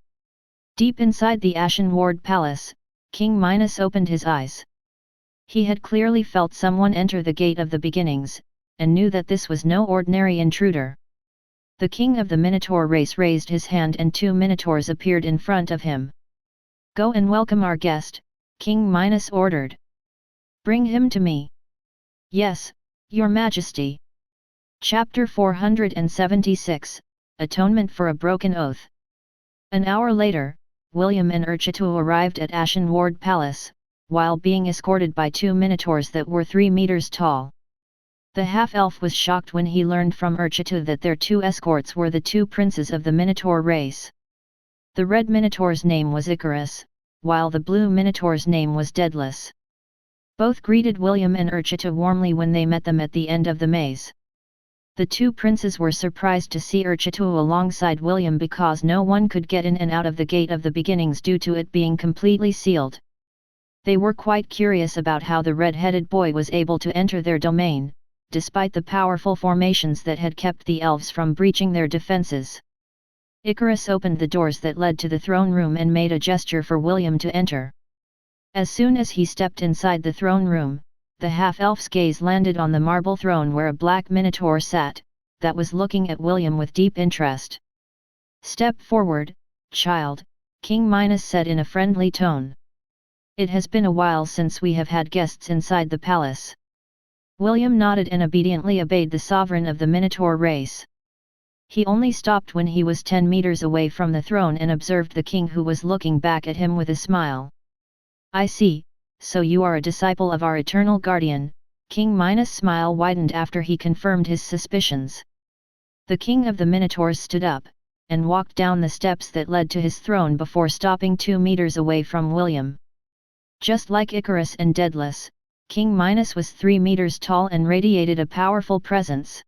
Deep inside the Ashen Ward Palace, King Minos opened his eyes. He had clearly felt someone enter the Gate of the Beginnings, and knew that this was no ordinary intruder. The king of the Minotaur race raised his hand and 2 Minotaurs appeared in front of him. Go and welcome our guest, King Minos ordered. Bring him to me. Yes, your majesty. Chapter 476, Atonement for a Broken Oath. An hour later, William and Urchitu arrived at Ashen Ward Palace, while being escorted by 2 Minotaurs that were 3 meters tall. The half-elf was shocked when he learned from Urchitu that their 2 escorts were the 2 princes of the Minotaur race. The red Minotaur's name was Icarus, while the blue Minotaur's name was Daedalus. Both greeted William and Urchitu warmly when they met them at the end of the maze. The 2 princes were surprised to see Urchitu alongside William because no one could get in and out of the Gate of the Beginnings due to it being completely sealed. They were quite curious about how the red-headed boy was able to enter their domain, despite the powerful formations that had kept the elves from breaching their defenses. Icarus opened the doors that led to the throne room and made a gesture for William to enter. As soon as he stepped inside the throne room, the half-elf's gaze landed on the marble throne where a black minotaur sat, that was looking at William with deep interest. "Step forward, child," King Minos said in a friendly tone. "It has been a while since we have had guests inside the palace." William nodded and obediently obeyed the sovereign of the Minotaur race. He only stopped when he was 10 meters away from the throne and observed the king, who was looking back at him with a smile. "I see, so you are a disciple of our eternal guardian." King Minos' smile widened after he confirmed his suspicions. The king of the Minotaurs stood up, and walked down the steps that led to his throne before stopping 2 meters away from William. Just like Icarus and Daedalus, King Minos was 3 meters tall and radiated a powerful presence.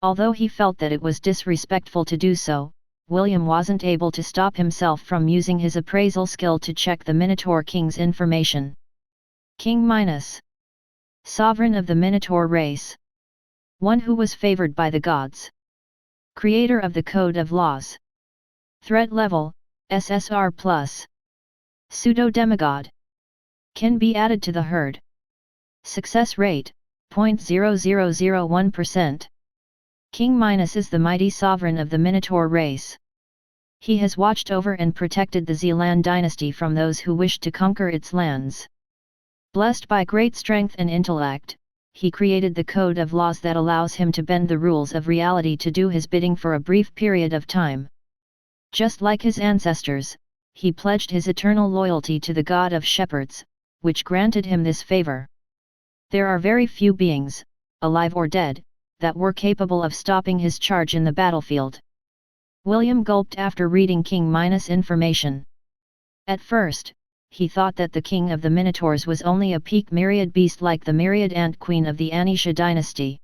Although he felt that it was disrespectful to do so, William wasn't able to stop himself from using his appraisal skill to check the Minotaur King's information. King Minos, sovereign of the Minotaur race. One who was favored by the gods. Creator of the Code of Laws. Threat level, SSR+. Pseudo-demigod. Can be added to the herd. Success rate, 0.0001%. King Minos is the mighty sovereign of the Minotaur race. He has watched over and protected the Zealand dynasty from those who wished to conquer its lands. Blessed by great strength and intellect, he created the code of laws that allows him to bend the rules of reality to do his bidding for a brief period of time. Just like his ancestors, he pledged his eternal loyalty to the god of shepherds, which granted him this favor. There are very few beings, alive or dead, that were capable of stopping his charge in the battlefield. William gulped after reading King Minos' information. At first, he thought that the king of the Minotaurs was only a peak myriad beast like the myriad ant queen of the Anisha dynasty.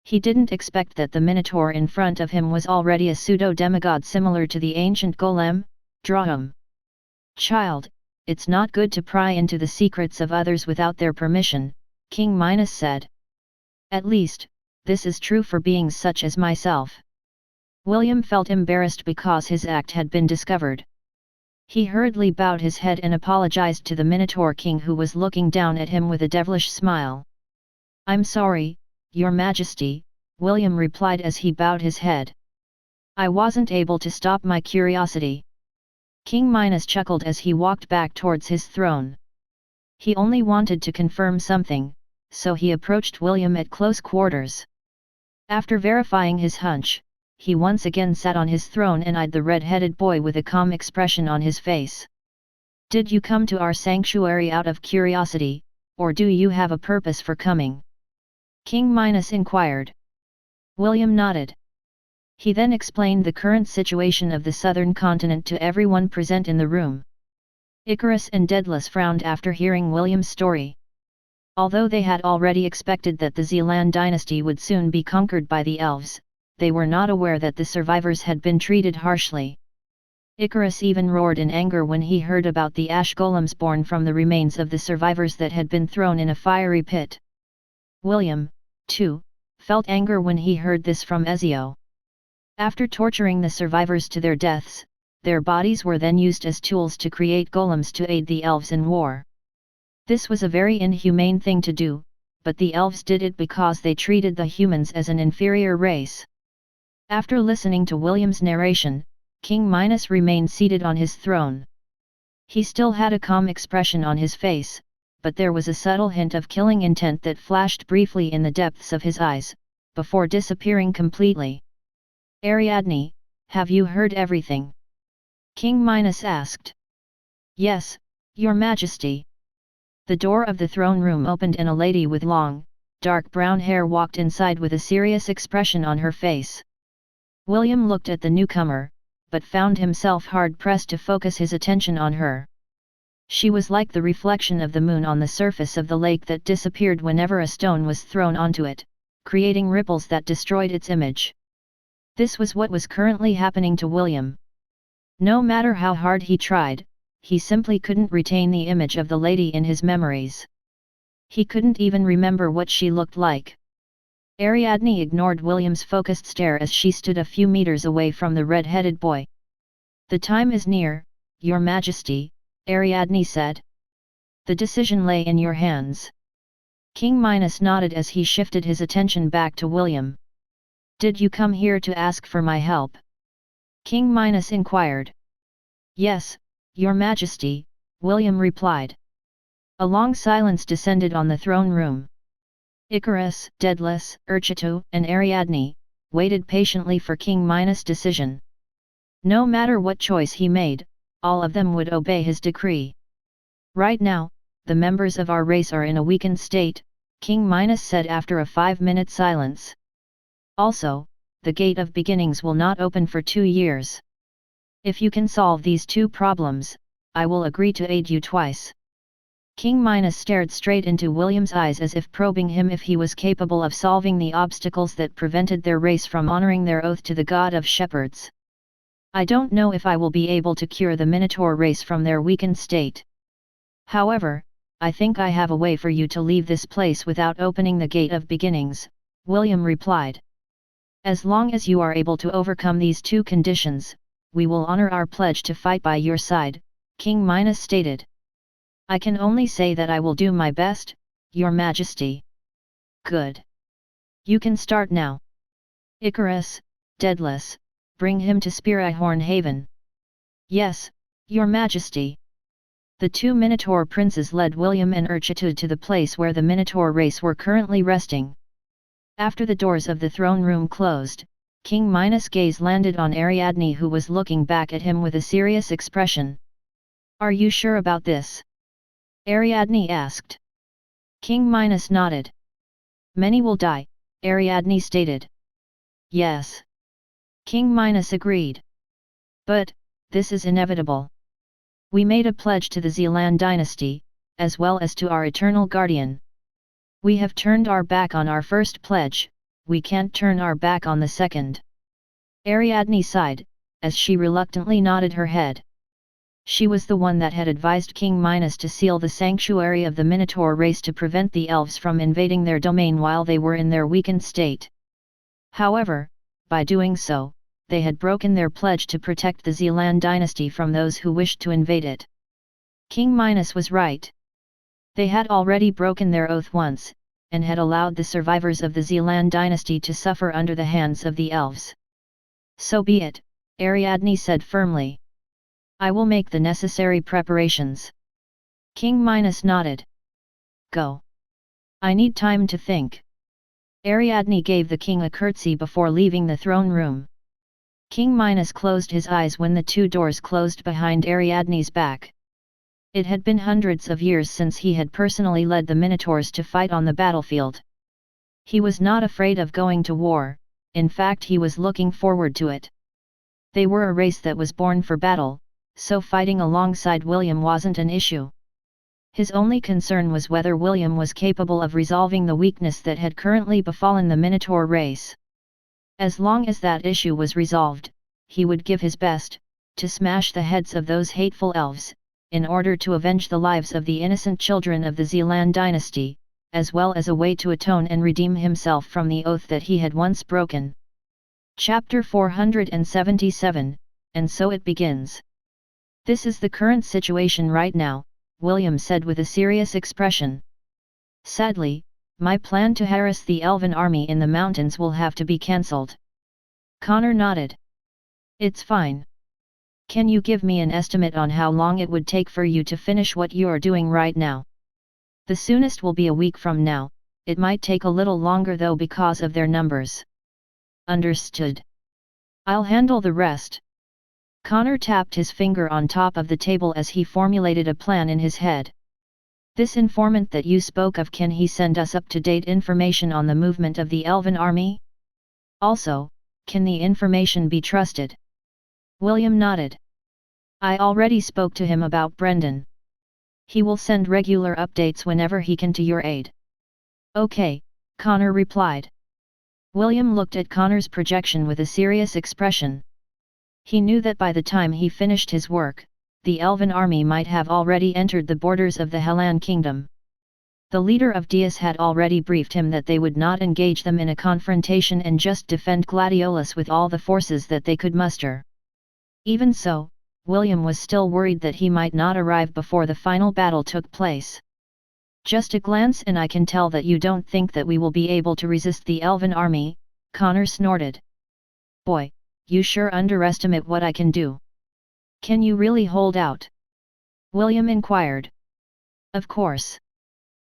He didn't expect that the Minotaur in front of him was already a pseudo-demigod similar to the ancient golem, Draham. "Child, it's not good to pry into the secrets of others without their permission," King Minos said. "At least, this is true for beings such as myself." William felt embarrassed because his act had been discovered. He hurriedly bowed his head and apologized to the Minotaur King, who was looking down at him with a devilish smile. "I'm sorry, Your Majesty," William replied as he bowed his head. "I wasn't able to stop my curiosity." King Minos chuckled as he walked back towards his throne. He only wanted to confirm something, so he approached William at close quarters. After verifying his hunch, he once again sat on his throne and eyed the red-headed boy with a calm expression on his face. "Did you come to our sanctuary out of curiosity, or do you have a purpose for coming?" King Minos inquired. William nodded. He then explained the current situation of the southern continent to everyone present in the room. Icarus and Daedalus frowned after hearing William's story. Although they had already expected that the Zealand dynasty would soon be conquered by the elves, they were not aware that the survivors had been treated harshly. Icarus even roared in anger when he heard about the ash golems born from the remains of the survivors that had been thrown in a fiery pit. William, too, felt anger when he heard this from Ezio. After torturing the survivors to their deaths, their bodies were then used as tools to create golems to aid the elves in war. This was a very inhumane thing to do, but the elves did it because they treated the humans as an inferior race. After listening to William's narration, King Minos remained seated on his throne. He still had a calm expression on his face, but there was a subtle hint of killing intent that flashed briefly in the depths of his eyes, before disappearing completely. "Ariadne, have you heard everything?" King Minos asked. "Yes, Your Majesty." The door of the throne room opened and a lady with long, dark brown hair walked inside with a serious expression on her face. William looked at the newcomer, but found himself hard-pressed to focus his attention on her. She was like the reflection of the moon on the surface of the lake that disappeared whenever a stone was thrown onto it, creating ripples that destroyed its image. This was what was currently happening to William. No matter how hard he tried, he simply couldn't retain the image of the lady in his memories. He couldn't even remember what she looked like. Ariadne ignored William's focused stare as she stood a few meters away from the red-headed boy. "The time is near, Your Majesty," Ariadne said. "The decision lay in your hands." King Minos nodded as he shifted his attention back to William. "Did you come here to ask for my help?" King Minos inquired. "Yes, Your Majesty," William replied. A long silence descended on the throne room. Icarus, Daedalus, Erchitou, and Ariadne waited patiently for King Minos' decision. No matter what choice he made, all of them would obey his decree. "Right now, the members of our race are in a weakened state," King Minos said after a 5-minute silence. "Also, the Gate of Beginnings will not open for 2 years. If you can solve these 2 problems, I will agree to aid you twice." King Minos stared straight into William's eyes as if probing him if he was capable of solving the obstacles that prevented their race from honoring their oath to the god of shepherds. "I don't know if I will be able to cure the Minotaur race from their weakened state. However, I think I have a way for you to leave this place without opening the Gate of Beginnings," William replied. "As long as you are able to overcome these 2 conditions, we will honor our pledge to fight by your side," King Minos stated. "I can only say that I will do my best, Your Majesty." "Good. You can start now. Icarus, Daedalus, bring him to Spearhorn Haven." "Yes, Your Majesty." The 2 Minotaur princes led William and Erchitou to the place where the Minotaur race were currently resting. After the doors of the throne room closed, King Minos' gaze landed on Ariadne, who was looking back at him with a serious expression. "Are you sure about this?" Ariadne asked. King Minos nodded. "Many will die," Ariadne stated. "Yes." King Minos agreed. "But, this is inevitable. We made a pledge to the Zealand dynasty, as well as to our eternal guardian. We have turned our back on our first pledge, we can't turn our back on the second." Ariadne sighed, as she reluctantly nodded her head. She was the one that had advised King Minos to seal the sanctuary of the Minotaur race to prevent the elves from invading their domain while they were in their weakened state. However, by doing so, they had broken their pledge to protect the Zealand dynasty from those who wished to invade it. King Minos was right. They had already broken their oath once, and had allowed the survivors of the Zealand dynasty to suffer under the hands of the elves. "So be it," Ariadne said firmly. "I will make the necessary preparations." King Minos nodded. "Go. I need time to think." Ariadne gave the king a curtsy before leaving the throne room. King Minos closed his eyes when the 2 doors closed behind Ariadne's back. It had been hundreds of years since he had personally led the Minotaurs to fight on the battlefield. He was not afraid of going to war, in fact he was looking forward to it. They were a race that was born for battle, so fighting alongside William wasn't an issue. His only concern was whether William was capable of resolving the weakness that had currently befallen the Minotaur race. As long as that issue was resolved, he would give his best, to smash the heads of those hateful elves, in order to avenge the lives of the innocent children of the Zealand dynasty, as well as a way to atone and redeem himself from the oath that he had once broken. Chapter 477, and so it begins. "This is the current situation right now," William said with a serious expression. "Sadly, my plan to harass the Elven army in the mountains will have to be cancelled." Conor nodded. "It's fine. Can you give me an estimate on how long it would take for you to finish what you're doing right now?" "The soonest will be a week from now, it might take a little longer though because of their numbers." "Understood. I'll handle the rest." Conor tapped his finger on top of the table as he formulated a plan in his head. "This informant that you spoke of, can he send us up-to-date information on the movement of the Elven army? Also, can the information be trusted?" William nodded. "I already spoke to him about Brendan. He will send regular updates whenever he can to your aid." "Okay," Conor replied. William looked at Conor's projection with a serious expression. He knew that by the time he finished his work, the Elven army might have already entered the borders of the Hellan kingdom. The leader of Dias had already briefed him that they would not engage them in a confrontation and just defend Gladiolus with all the forces that they could muster. Even so, William was still worried that he might not arrive before the final battle took place. "Just a glance and I can tell that you don't think that we will be able to resist the Elven army," Conor snorted. "Boy, you sure underestimate what I can do. Can you really hold out?" William inquired. "Of course.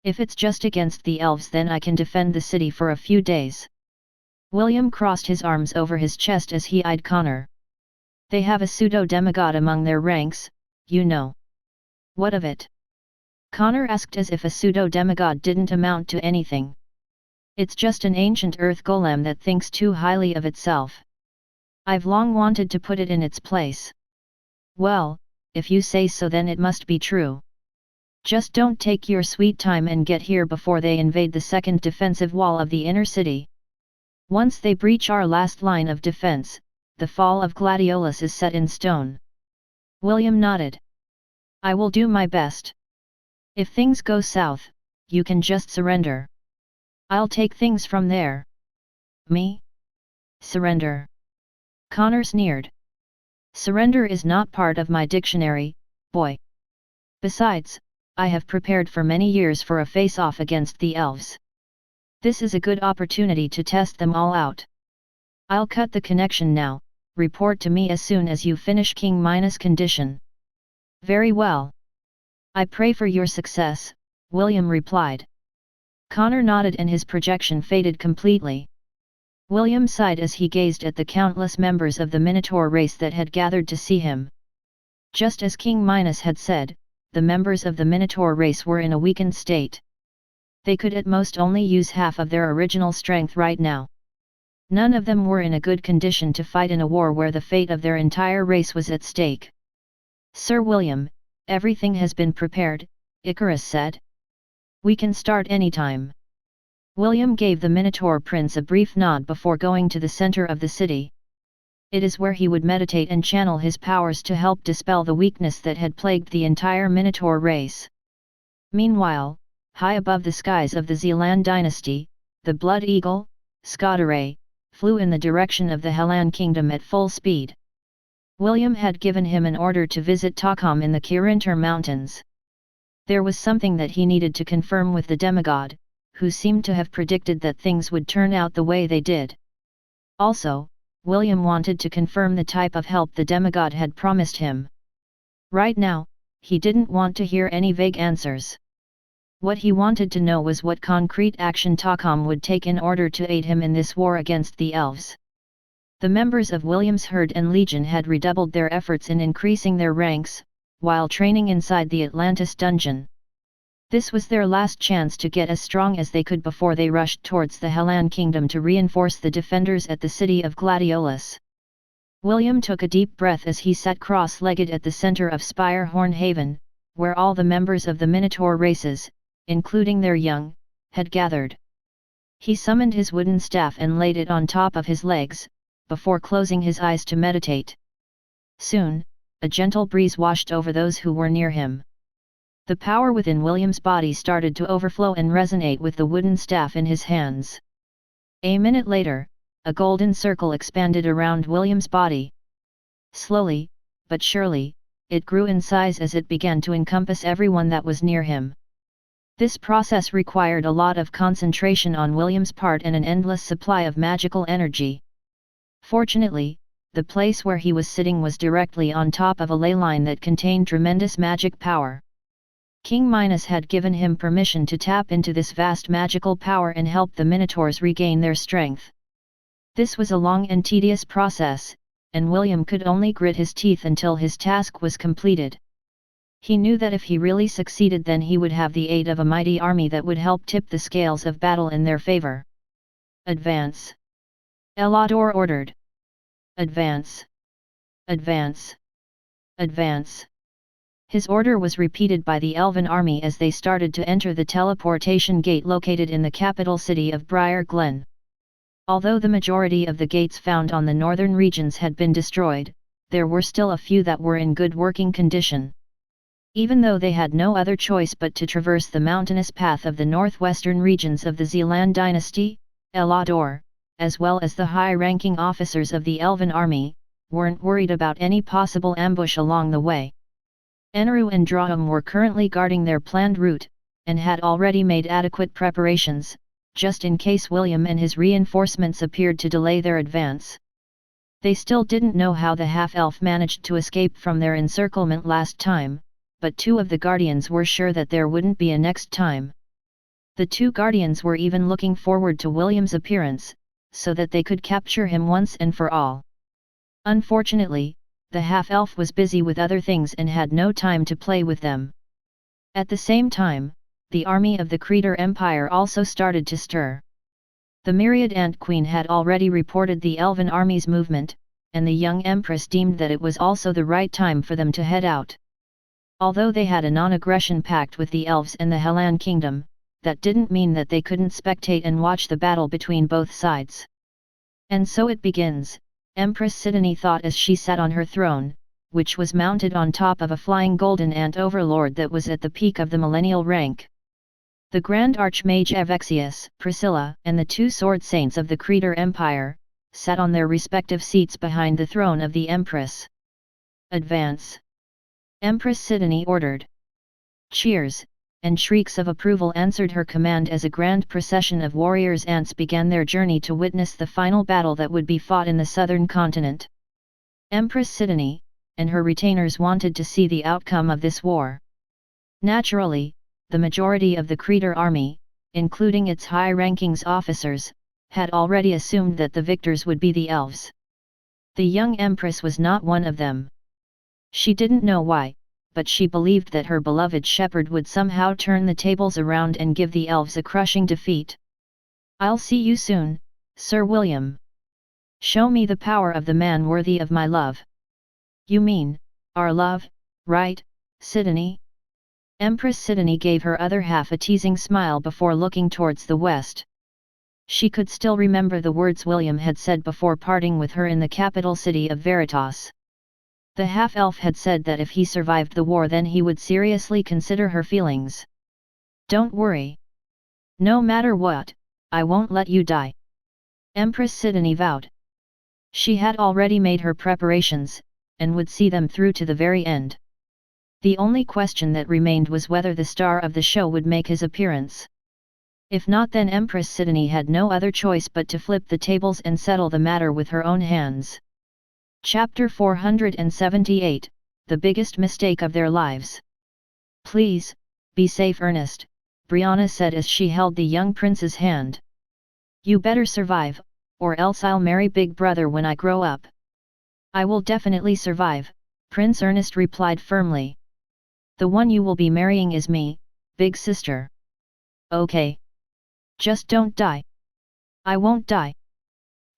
If it's just against the elves, then I can defend the city for a few days." William crossed his arms over his chest as he eyed Conor. "They have a pseudo-demigod among their ranks, you know." "What of it?" Conor asked, as if a pseudo-demigod didn't amount to anything. "It's just an ancient earth golem that thinks too highly of itself. I've long wanted to put it in its place." "Well, if you say so, then it must be true. Just don't take your sweet time and get here before they invade the second defensive wall of the inner city. Once they breach our last line of defense, the fall of Gladiolus is set in stone." William nodded. "I will do my best. If things go south, you can just surrender. I'll take things from there." "Me? Surrender?" Conor sneered. "Surrender is not part of my dictionary, boy. Besides, I have prepared for many years for a face-off against the elves. This is a good opportunity to test them all out. I'll cut the connection now. Report to me as soon as you finish King- condition." "Very well. I pray for your success," William replied. Conor nodded and his projection faded completely. William sighed as he gazed at the countless members of the Minotaur race that had gathered to see him. Just as King had said, the members of the Minotaur race were in a weakened state. They could at most only use half of their original strength right now. None of them were in a good condition to fight in a war where the fate of their entire race was at stake. "Sir William, everything has been prepared," Icarus said. "We can start anytime." William gave the Minotaur prince a brief nod before going to the center of the city. It is where he would meditate and channel his powers to help dispel the weakness that had plagued the entire Minotaur race. Meanwhile, high above the skies of the Zealand dynasty, the blood eagle, Scotare, flew in the direction of the Hellan kingdom at full speed. William had given him an order to visit Draham in the Qilin mountains. There was something that he needed to confirm with the demigod, who seemed to have predicted that things would turn out the way they did. Also, William wanted to confirm the type of help the demigod had promised him. Right now, he didn't want to hear any vague answers. What he wanted to know was what concrete action Draham would take in order to aid him in this war against the elves. The members of William's herd and legion had redoubled their efforts in increasing their ranks, while training inside the Atlantis dungeon. This was their last chance to get as strong as they could before they rushed towards the Hellan kingdom to reinforce the defenders at the city of Gladiolus. William took a deep breath as he sat cross-legged at the center of Spirehorn Haven, where all the members of the Minotaur races, including their young, had gathered. He summoned his wooden staff and laid it on top of his legs, before closing his eyes to meditate. Soon, a gentle breeze washed over those who were near him. The power within William's body started to overflow and resonate with the wooden staff in his hands. A minute later, a golden circle expanded around William's body. Slowly, but surely, it grew in size as it began to encompass everyone that was near him. This process required a lot of concentration on William's part and an endless supply of magical energy. Fortunately, the place where he was sitting was directly on top of a ley line that contained tremendous magic power. King had given him permission to tap into this vast magical power and help the Minotaurs regain their strength. This was a long and tedious process, and William could only grit his teeth until his task was completed. He knew that if he really succeeded, then he would have the aid of a mighty army that would help tip the scales of battle in their favor. "Advance!" Ellador ordered. "Advance! Advance! Advance!" His order was repeated by the Elven army as they started to enter the teleportation gate located in the capital city of Briar Glen. Although the majority of the gates found on the northern regions had been destroyed, there were still a few that were in good working condition. Even though they had no other choice but to traverse the mountainous path of the northwestern regions of the Zealand dynasty, Elador, as well as the high-ranking officers of the Elven army, weren't worried about any possible ambush along the way. Eneroo and Draham were currently guarding their planned route, and had already made adequate preparations, just in case William and his reinforcements appeared to delay their advance. They still didn't know how the half-elf managed to escape from their encirclement last time, but two of the guardians were sure that there wouldn't be a next time. The two guardians were even looking forward to William's appearance, so that they could capture him once and for all. Unfortunately, the half-elf was busy with other things and had no time to play with them. At the same time, the army of the Creator Empire also started to stir. The myriad Ant Queen had already reported the Elven army's movement, and the young Empress deemed that it was also the right time for them to head out. Although they had a non-aggression pact with the Elves and the Hellan Kingdom, that didn't mean that they couldn't spectate and watch the battle between both sides. And so it begins, Empress Sydney thought as she sat on her throne, which was mounted on top of a flying golden ant overlord that was at the peak of the millennial rank. The Grand Archmage Avexius, Priscilla, and the two sword saints of the Creator Empire, sat on their respective seats behind the throne of the Empress. "Advance!" Empress Sydney ordered. Cheers, and shrieks of approval answered her command as a grand procession of warriors ants began their journey to witness the final battle that would be fought in the southern continent. Empress Sydney, and her retainers wanted to see the outcome of this war. Naturally, the majority of the Creator army, including its high-rankings officers, had already assumed that the victors would be the elves. The young Empress was not one of them. She didn't know why, but she believed that her beloved shepherd would somehow turn the tables around and give the elves a crushing defeat. "I'll see you soon, Sir William. Show me the power of the man worthy of my love." "You mean, our love, right, Sydney?" Empress Sydney gave her other half a teasing smile before looking towards the west. She could still remember the words William had said before parting with her in the capital city of Veritas. The half-elf had said that if he survived the war then he would seriously consider her feelings. "Don't worry. No matter what, I won't let you die," Empress Sydney vowed. She had already made her preparations, and would see them through to the very end. The only question that remained was whether the star of the show would make his appearance. If not, then Empress Sydney had no other choice but to flip the tables and settle the matter with her own hands. Chapter 478, The Biggest Mistake of Their Lives. "Please, be safe, Ernest," Brianna said as she held the young prince's hand. "You better survive, or else I'll marry Big Brother when I grow up." "I will definitely survive," Prince Ernest replied firmly. "The one you will be marrying is me, big sister." "Okay. Just don't die." "I won't die."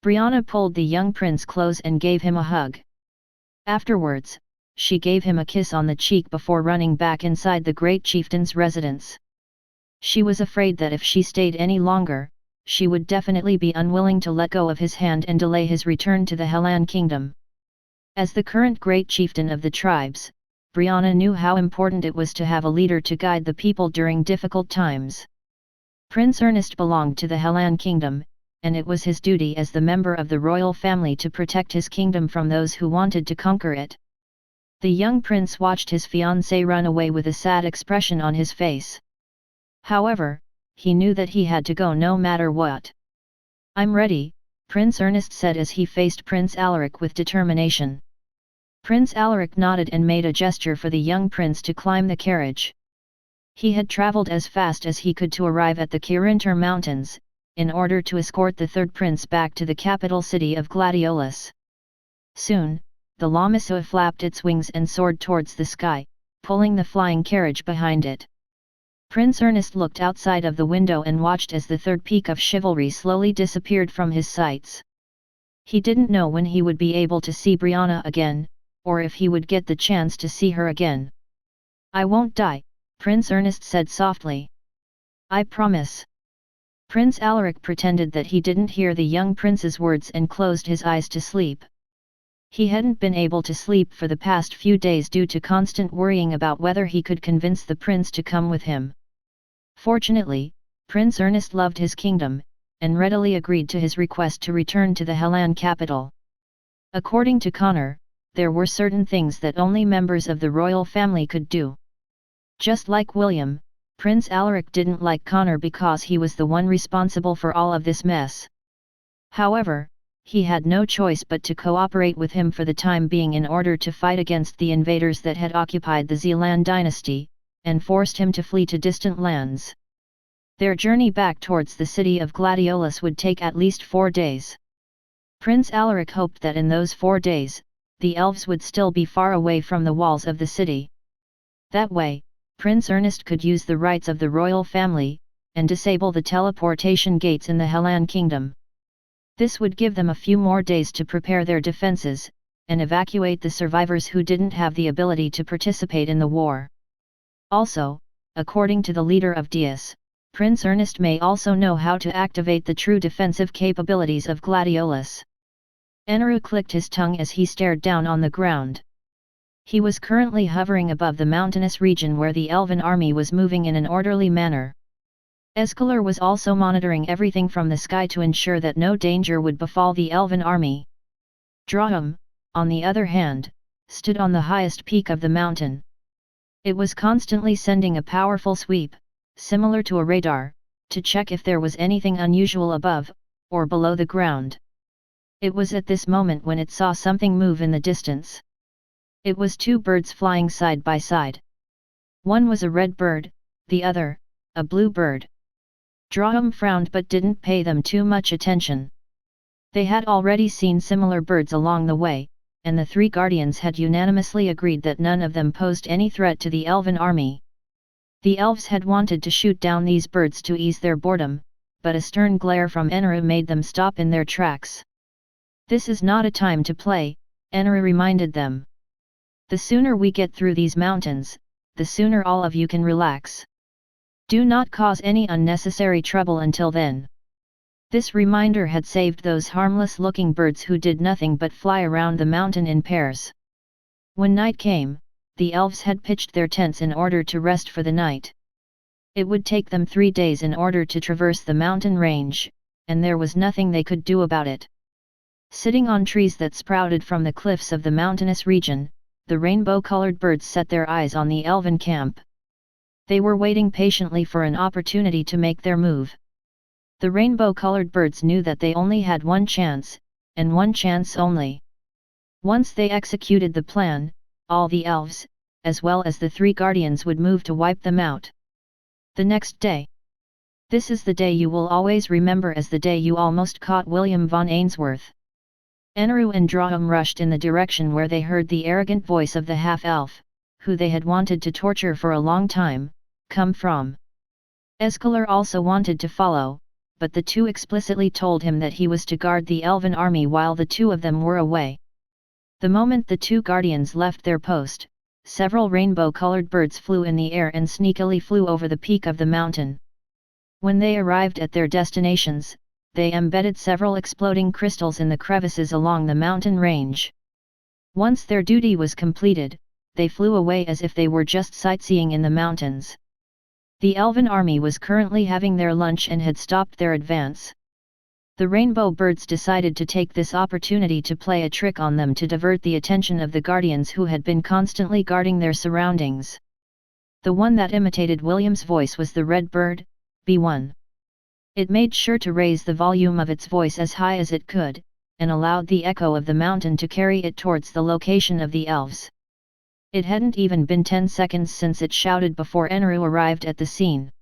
Brianna pulled the young prince close and gave him a hug. Afterwards, she gave him a kiss on the cheek before running back inside the great chieftain's residence. She was afraid that if she stayed any longer, she would definitely be unwilling to let go of his hand and delay his return to the Hellan kingdom. As the current great chieftain of the tribes, Brianna knew how important it was to have a leader to guide the people during difficult times. Prince Ernest belonged to the Hellan kingdom, and it was his duty as the member of the royal family to protect his kingdom from those who wanted to conquer it. The young prince watched his fiancée run away with a sad expression on his face. However, he knew that he had to go no matter what. "I'm ready," Prince Ernest said as he faced Prince Alaric with determination. Prince Alaric nodded and made a gesture for the young prince to climb the carriage. He had travelled as fast as he could to arrive at the Qilin Mountains, in order to escort the third prince back to the capital city of Gladiolus. Soon, the Lamasua flapped its wings and soared towards the sky, pulling the flying carriage behind it. Prince Ernest looked outside of the window and watched as the third peak of chivalry slowly disappeared from his sights. He didn't know when he would be able to see Brianna again, or if he would get the chance to see her again. "I won't die," Prince Ernest said softly. "I promise." Prince Alaric pretended that he didn't hear the young prince's words and closed his eyes to sleep. He hadn't been able to sleep for the past few days due to constant worrying about whether he could convince the prince to come with him. Fortunately, Prince Ernest loved his kingdom, and readily agreed to his request to return to the Hellan capital. According to Conor, there were certain things that only members of the royal family could do. Just like William, Prince Alaric didn't like Conor because he was the one responsible for all of this mess. However, he had no choice but to cooperate with him for the time being in order to fight against the invaders that had occupied the Zealand dynasty, and forced him to flee to distant lands. Their journey back towards the city of Gladiolus would take at least 4 days. Prince Alaric hoped that in those 4 days, the elves would still be far away from the walls of the city. That way, Prince Ernest could use the rights of the royal family, and disable the teleportation gates in the Hellan kingdom. This would give them a few more days to prepare their defenses, and evacuate the survivors who didn't have the ability to participate in the war. Also, according to the leader of Dias, Prince Ernest may also know how to activate the true defensive capabilities of Gladiolus. Eneroo clicked his tongue as he stared down on the ground. He was currently hovering above the mountainous region where the Elven army was moving in an orderly manner. Escalar was also monitoring everything from the sky to ensure that no danger would befall the Elven army. Draham, on the other hand, stood on the highest peak of the mountain. It was constantly sending a powerful sweep, similar to a radar, to check if there was anything unusual above, or below the ground. It was at this moment when it saw something move in the distance. It was 2 birds flying side by side. One was a red bird, the other, a blue bird. Draham frowned but didn't pay them too much attention. They had already seen similar birds along the way, and the 3 guardians had unanimously agreed that none of them posed any threat to the Elven army. The elves had wanted to shoot down these birds to ease their boredom, but a stern glare from Eneroo made them stop in their tracks. "This is not a time to play," Eneroo reminded them. "The sooner we get through these mountains, the sooner all of you can relax. Do not cause any unnecessary trouble until then." This reminder had saved those harmless-looking birds who did nothing but fly around the mountain in pairs. When night came, the elves had pitched their tents in order to rest for the night. It would take them 3 days in order to traverse the mountain range, and there was nothing they could do about it. Sitting on trees that sprouted from the cliffs of the mountainous region, the rainbow-colored birds set their eyes on the Elven camp. They were waiting patiently for an opportunity to make their move. The rainbow-colored birds knew that they only had one chance, and one chance only. Once they executed the plan, all the elves, as well as the 3 guardians, would move to wipe them out. The next day. This is the day you will always remember as the day you almost caught William von Ainsworth. Eneroo and Draham rushed in the direction where they heard the arrogant voice of the half-elf, who they had wanted to torture for a long time, come from. Escalar also wanted to follow, but the 2 explicitly told him that he was to guard the Elven army while the 2 of them were away. The moment the 2 guardians left their post, several rainbow-colored birds flew in the air and sneakily flew over the peak of the mountain. When they arrived at their destinations, they embedded several exploding crystals in the crevices along the mountain range. Once their duty was completed, they flew away as if they were just sightseeing in the mountains. The Elven army was currently having their lunch and had stopped their advance. The rainbow birds decided to take this opportunity to play a trick on them to divert the attention of the guardians who had been constantly guarding their surroundings. The one that imitated William's voice was the red bird, B1. It made sure to raise the volume of its voice as high as it could, and allowed the echo of the mountain to carry it towards the location of the elves. It hadn't even been 10 seconds since it shouted before Eneroo arrived at the scene.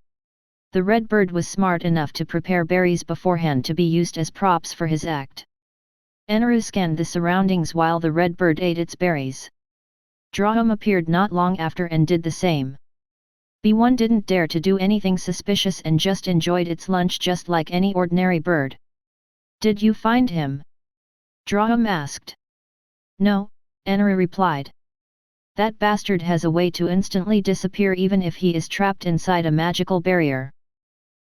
The red bird was smart enough to prepare berries beforehand to be used as props for his act. Eneroo scanned the surroundings while the red bird ate its berries. Draham appeared not long after and did the same. B1 didn't dare to do anything suspicious and just enjoyed its lunch just like any ordinary bird. "Did you find him?" Draham asked. "No," Eneroo replied. "That bastard has a way to instantly disappear even if he is trapped inside a magical barrier.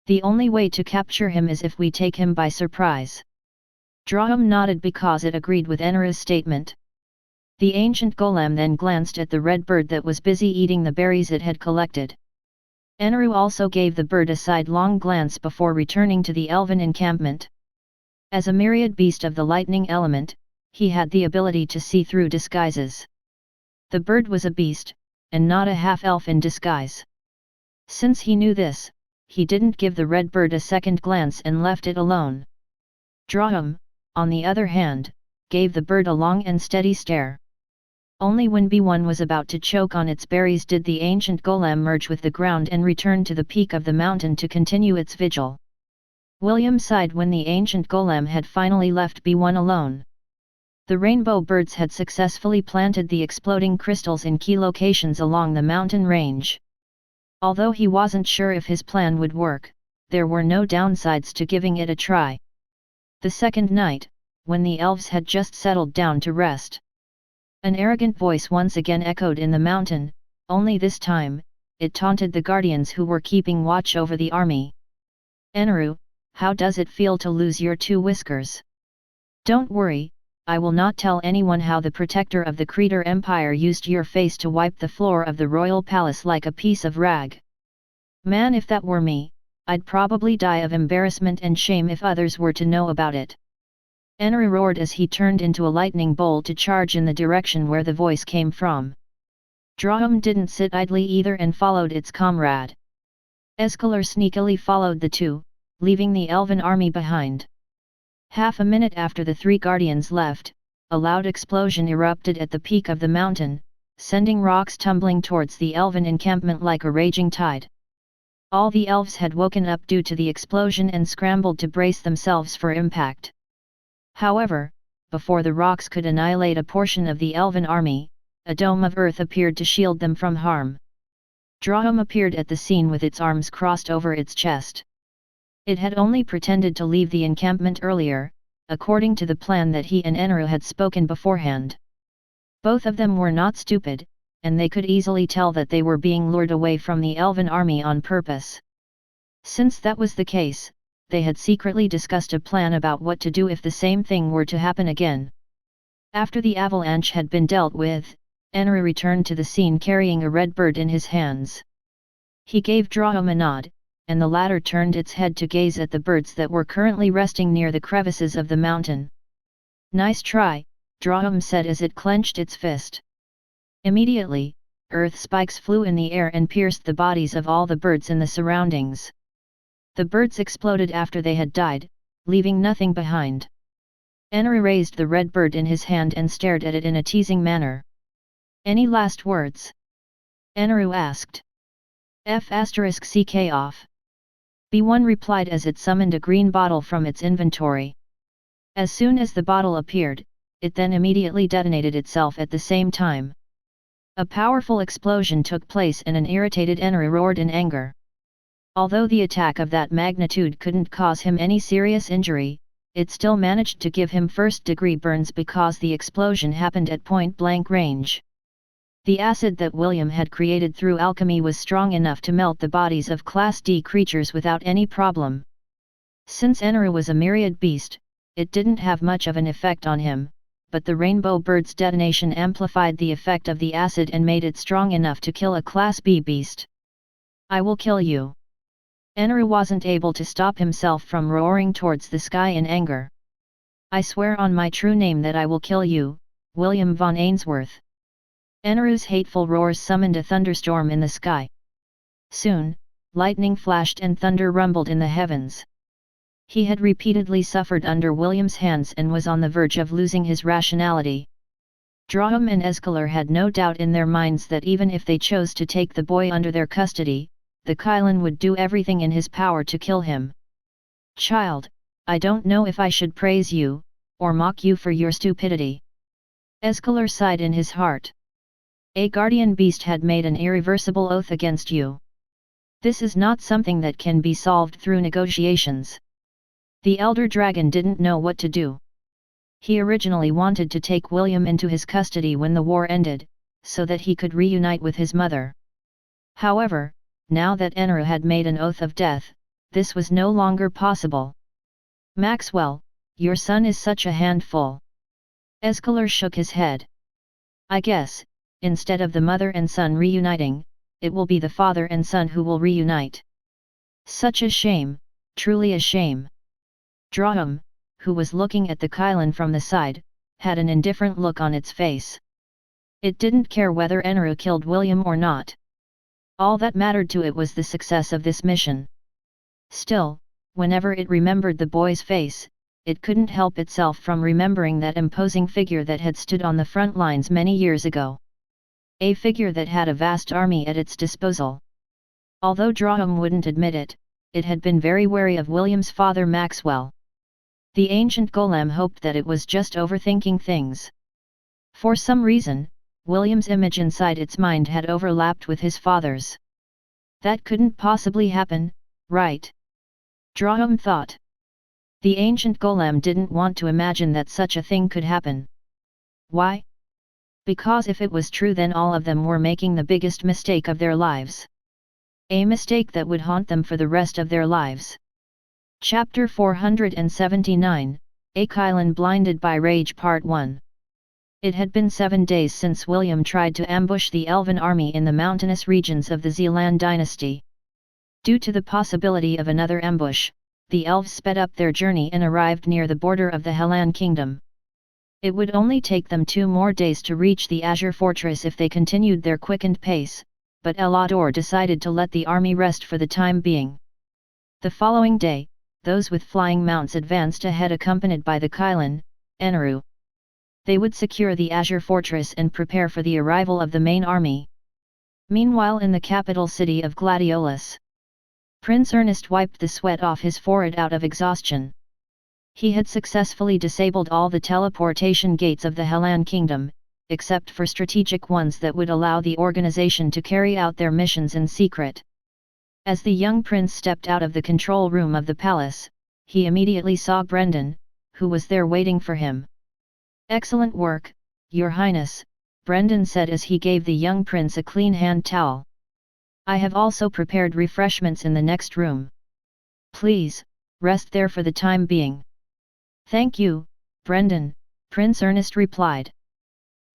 The only way to capture him is if we take him by surprise." Draham nodded because it agreed with Eneroo's statement. The ancient golem then glanced at the red bird that was busy eating the berries it had collected. Eneroo also gave the bird a sidelong glance before returning to the elven encampment. As a myriad beast of the lightning element, he had the ability to see through disguises. The bird was a beast, and not a half-elf in disguise. Since he knew this, he didn't give the red bird a second glance and left it alone. Draham, on the other hand, gave the bird a long and steady stare. Only when B1 was about to choke on its berries did the ancient golem merge with the ground and return to the peak of the mountain to continue its vigil. William sighed when the ancient golem had finally left B1 alone. The rainbow birds had successfully planted the exploding crystals in key locations along the mountain range. Although he wasn't sure if his plan would work, there were no downsides to giving it a try. The second night, when the elves had just settled down to rest, an arrogant voice once again echoed in the mountain, only this time, it taunted the guardians who were keeping watch over the army. "Eneroo, how does it feel to lose your two whiskers? Don't worry, I will not tell anyone how the protector of the Creator Empire used your face to wipe the floor of the royal palace like a piece of rag. Man, if that were me, I'd probably die of embarrassment and shame if others were to know about it." Eneroo roared as he turned into a lightning bolt to charge in the direction where the voice came from. Draham didn't sit idly either and followed its comrade. Escalar sneakily followed the two, leaving the elven army behind. Half a minute after the three guardians left, a loud explosion erupted at the peak of the mountain, sending rocks tumbling towards the elven encampment like a raging tide. All the elves had woken up due to the explosion and scrambled to brace themselves for impact. However, before the rocks could annihilate a portion of the elven army, a dome of earth appeared to shield them from harm. Draham appeared at the scene with its arms crossed over its chest. It had only pretended to leave the encampment earlier, according to the plan that he and Eneroo had spoken beforehand. Both of them were not stupid, and they could easily tell that they were being lured away from the elven army on purpose. Since that was the case, they had secretly discussed a plan about what to do if the same thing were to happen again. After the avalanche had been dealt with, Eneroo returned to the scene carrying a red bird in his hands. He gave Draham a nod, and the latter turned its head to gaze at the birds that were currently resting near the crevices of the mountain. "Nice try," Draham said as it clenched its fist. Immediately, earth spikes flew in the air and pierced the bodies of all the birds in the surroundings. The birds exploded after they had died, leaving nothing behind. Eneroo raised the red bird in his hand and stared at it in a teasing manner. "Any last words?" Eneroo asked. "F***ck off." B1 replied as it summoned a green bottle from its inventory. As soon as the bottle appeared, it then immediately detonated itself at the same time. A powerful explosion took place and an irritated Eneroo roared in anger. Although the attack of that magnitude couldn't cause him any serious injury, it still managed to give him first-degree burns because the explosion happened at point-blank range. The acid that William had created through alchemy was strong enough to melt the bodies of Class D creatures without any problem. Since Eneroo was a myriad beast, it didn't have much of an effect on him, but the rainbow bird's detonation amplified the effect of the acid and made it strong enough to kill a Class B beast. "I will kill you." Eneroo wasn't able to stop himself from roaring towards the sky in anger. "I swear on my true name that I will kill you, William von Ainsworth." Eneroo's hateful roars summoned a thunderstorm in the sky. Soon, lightning flashed and thunder rumbled in the heavens. He had repeatedly suffered under William's hands and was on the verge of losing his rationality. Draham and Escalar had no doubt in their minds that even if they chose to take the boy under their custody, the Qilin would do everything in his power to kill him. "Child, I don't know if I should praise you, or mock you for your stupidity." Escalar sighed in his heart. "A guardian beast had made an irreversible oath against you. This is not something that can be solved through negotiations." The elder dragon didn't know what to do. He originally wanted to take William into his custody when the war ended, so that he could reunite with his mother. However, now that Eneroo had made an oath of death, this was no longer possible. "Maxwell, your son is such a handful." Escalar shook his head. I guess, instead of the mother and son reuniting, it will be the father and son who will reunite. Such a shame, truly a shame. Draham, who was looking at the Qilin from the side, had an indifferent look on its face. It didn't care whether Eneroo killed William or not. All that mattered to it was the success of this mission. Still, whenever it remembered the boy's face, it couldn't help itself from remembering that imposing figure that had stood on the front lines many years ago. A figure that had a vast army at its disposal. Although Draham wouldn't admit it, it had been very wary of William's father Maxwell. The ancient golem hoped that it was just overthinking things. For some reason, William's image inside its mind had overlapped with his father's. That couldn't possibly happen, right? Draham thought. The ancient golem didn't want to imagine that such a thing could happen. Why? Because if it was true, then all of them were making the biggest mistake of their lives. A mistake that would haunt them for the rest of their lives. Chapter 479, A Qilin Blinded by Rage Part 1. It had been 7 days since William tried to ambush the Elven army in the mountainous regions of the Zealand dynasty. Due to the possibility of another ambush, the elves sped up their journey and arrived near the border of the Hellan kingdom. It would only take them 2 more days to reach the Azure Fortress if they continued their quickened pace, but Elador decided to let the army rest for the time being. The following day, those with flying mounts advanced ahead accompanied by the Qilin, Eneroo. They would secure the Azure Fortress and prepare for the arrival of the main army. Meanwhile, in the capital city of Gladiolus, Prince Ernest wiped the sweat off his forehead out of exhaustion. He had successfully disabled all the teleportation gates of the Hellan kingdom, except for strategic ones that would allow the organization to carry out their missions in secret. As the young prince stepped out of the control room of the palace, he immediately saw Brendan, who was there waiting for him. "Excellent work, Your Highness," Brendan said as he gave the young prince a clean hand towel. "I have also prepared refreshments in the next room. Please, rest there for the time being." "Thank you, Brendan," Prince Ernest replied.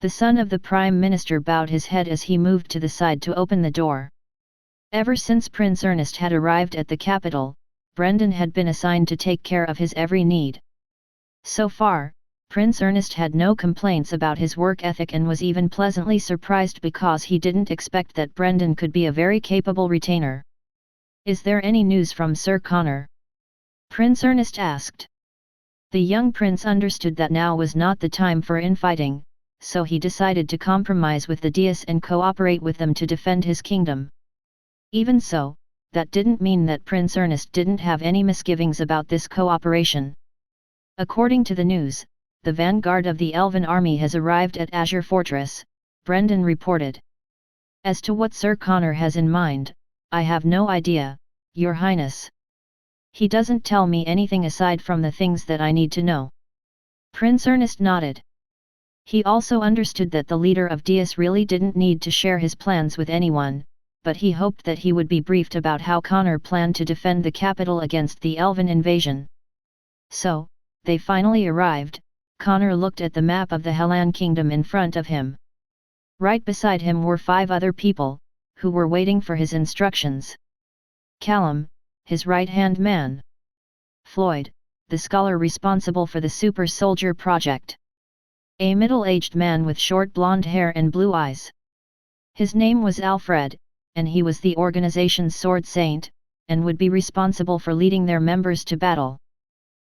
The son of the Prime Minister bowed his head as he moved to the side to open the door. Ever since Prince Ernest had arrived at the capital, Brendan had been assigned to take care of his every need. So far, Prince Ernest had no complaints about his work ethic and was even pleasantly surprised because he didn't expect that Brendan could be a very capable retainer. "Is there any news from Sir Conor?" Prince Ernest asked. The young prince understood that now was not the time for infighting, so he decided to compromise with the deists and cooperate with them to defend his kingdom. Even so, that didn't mean that Prince Ernest didn't have any misgivings about this cooperation. According to the news, the vanguard of the Elven army has arrived at Azure Fortress, Brendan reported. "As to what Sir Conor has in mind, I have no idea, Your Highness. He doesn't tell me anything aside from the things that I need to know." Prince Ernest nodded. He also understood that the leader of deists really didn't need to share his plans with anyone, but he hoped that he would be briefed about how Conor planned to defend the capital against the Elven invasion. So, they finally arrived. Conor looked at the map of the Hellan kingdom in front of him. Right beside him were 5 other people, who were waiting for his instructions. Callum, his right-hand man. Floyd, the scholar responsible for the Super Soldier project. A middle-aged man with short blonde hair and blue eyes. His name was Alfred, and he was the organization's sword saint, and would be responsible for leading their members to battle.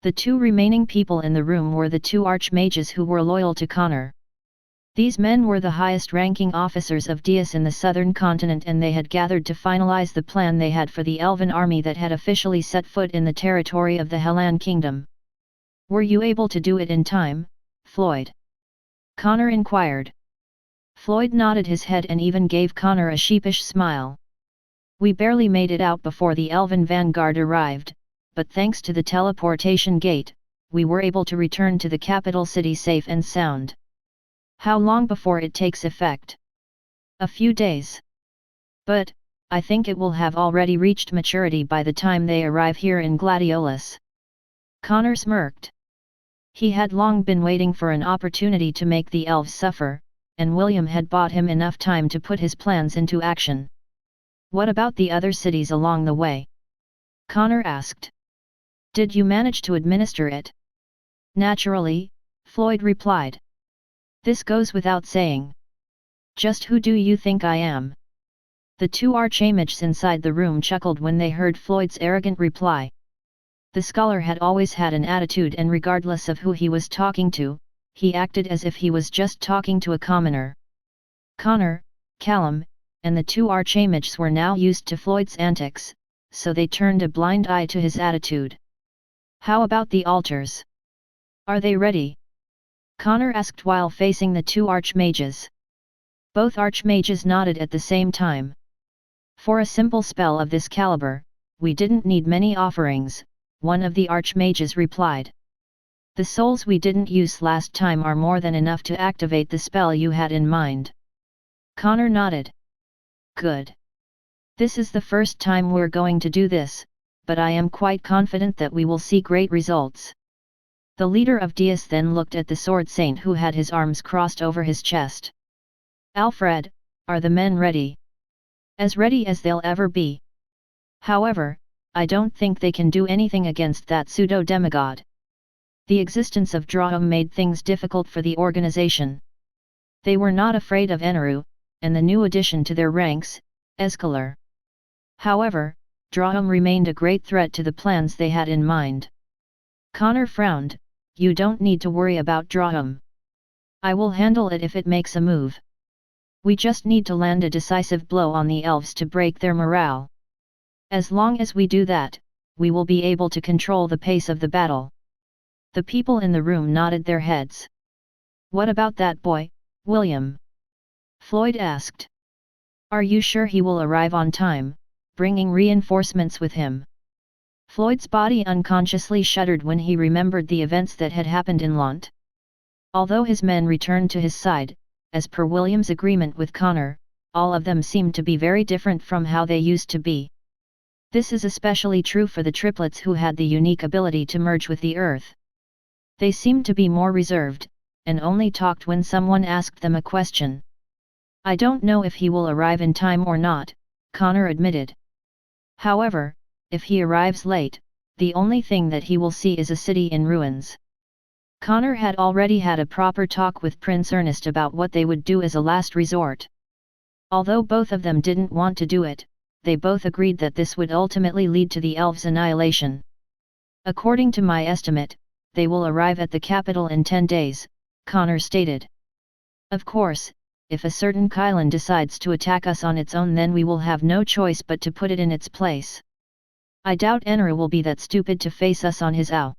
The 2 remaining people in the room were the 2 archmages who were loyal to Conor. These men were the highest-ranking officers of deists in the southern continent, and they had gathered to finalize the plan they had for the Elven army that had officially set foot in the territory of the Hellan kingdom. "Were you able to do it in time, Floyd?" Conor inquired. Floyd nodded his head and even gave Conor a sheepish smile. "We barely made it out before the Elven vanguard arrived, but thanks to the teleportation gate, we were able to return to the capital city safe and sound." "How long before it takes effect?" "A few days. But, I think it will have already reached maturity by the time they arrive here in Gladiolus." Conor smirked. He had long been waiting for an opportunity to make the elves suffer, and William had bought him enough time to put his plans into action. "What about the other cities along the way?" Conor asked. "Did you manage to administer it?" "Naturally," Floyd replied. "This goes without saying." "Just who do you think I am?" The two archmages inside the room chuckled when they heard Floyd's arrogant reply. The scholar had always had an attitude, and regardless of who he was talking to, he acted as if he was just talking to a commoner. Conor, Callum, and the two archmages were now used to Floyd's antics, so they turned a blind eye to his attitude. "How about the altars? Are they ready?" Conor asked while facing the two archmages. Both archmages nodded at the same time. "For a simple spell of this caliber, we didn't need many offerings," one of the archmages replied. "The souls we didn't use last time are more than enough to activate the spell you had in mind." Conor nodded. "Good. This is the first time we're going to do this, but I am quite confident that we will see great results." The leader of Deus then looked at the sword saint who had his arms crossed over his chest. "Alfred, are the men ready?" "As ready as they'll ever be. However, I don't think they can do anything against that pseudo-demigod." The existence of Draham made things difficult for the organization. They were not afraid of Eneroo, and the new addition to their ranks, Escalar. However, Draham remained a great threat to the plans they had in mind. Conor frowned. "You don't need to worry about Draham. I will handle it if it makes a move. We just need to land a decisive blow on the elves to break their morale. As long as we do that, we will be able to control the pace of the battle." The people in the room nodded their heads. "What about that boy, William?" Floyd asked. "Are you sure he will arrive on time, bringing reinforcements with him?" Floyd's body unconsciously shuddered when he remembered the events that had happened in Lant. Although his men returned to his side, as per William's agreement with Conor, all of them seemed to be very different from how they used to be. This is especially true for the triplets who had the unique ability to merge with the earth. They seemed to be more reserved, and only talked when someone asked them a question. "I don't know if he will arrive in time or not," Conor admitted. "However, if he arrives late, the only thing that he will see is a city in ruins." Conor had already had a proper talk with Prince Ernest about what they would do as a last resort. Although both of them didn't want to do it, they both agreed that this would ultimately lead to the elves' annihilation. "According to my estimate, they will arrive at the capital in 10 days, Conor stated. "Of course, if a certain Qilin decides to attack us on its own, then we will have no choice but to put it in its place. I doubt Eneroo will be that stupid to face us on his ow."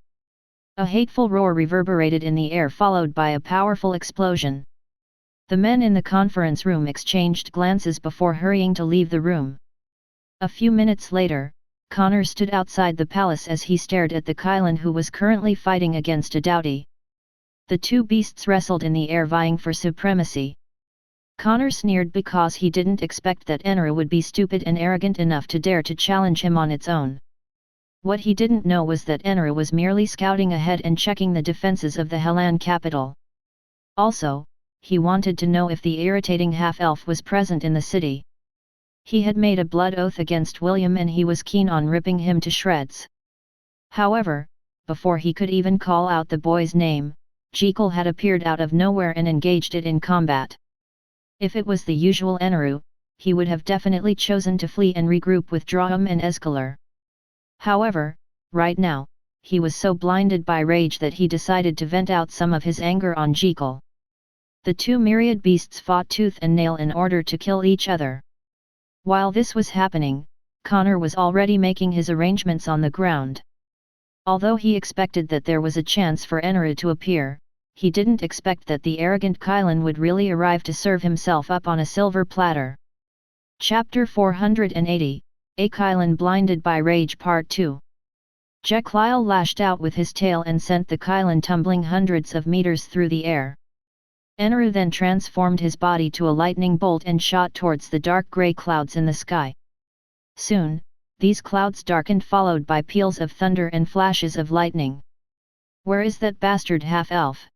A hateful roar reverberated in the air, followed by a powerful explosion. The men in the conference room exchanged glances before hurrying to leave the room. A few minutes later, Conor stood outside the palace as he stared at the Qilin who was currently fighting against a Deity. The two beasts wrestled in the air, vying for supremacy. Conor sneered because he didn't expect that Eneroo would be stupid and arrogant enough to dare to challenge him on its own. What he didn't know was that Eneroo was merely scouting ahead and checking the defenses of the Hellan capital. Also, he wanted to know if the irritating half-elf was present in the city. He had made a blood oath against William and he was keen on ripping him to shreds. However, before he could even call out the boy's name, Jekyll had appeared out of nowhere and engaged it in combat. If it was the usual Eneroo, he would have definitely chosen to flee and regroup with Draham and Escalar. However, right now, he was so blinded by rage that he decided to vent out some of his anger on Jekyll. The two myriad beasts fought tooth and nail in order to kill each other. While this was happening, Conor was already making his arrangements on the ground. Although he expected that there was a chance for Eneroo to appear, he didn't expect that the arrogant Qilin would really arrive to serve himself up on a silver platter. Chapter 480, A Qilin Blinded by Rage Part 2. Jekyll lashed out with his tail and sent the Qilin tumbling hundreds of meters through the air. Eneroo then transformed his body to a lightning bolt and shot towards the dark grey clouds in the sky. Soon, these clouds darkened, followed by peals of thunder and flashes of lightning. "Where is that bastard half-elf?"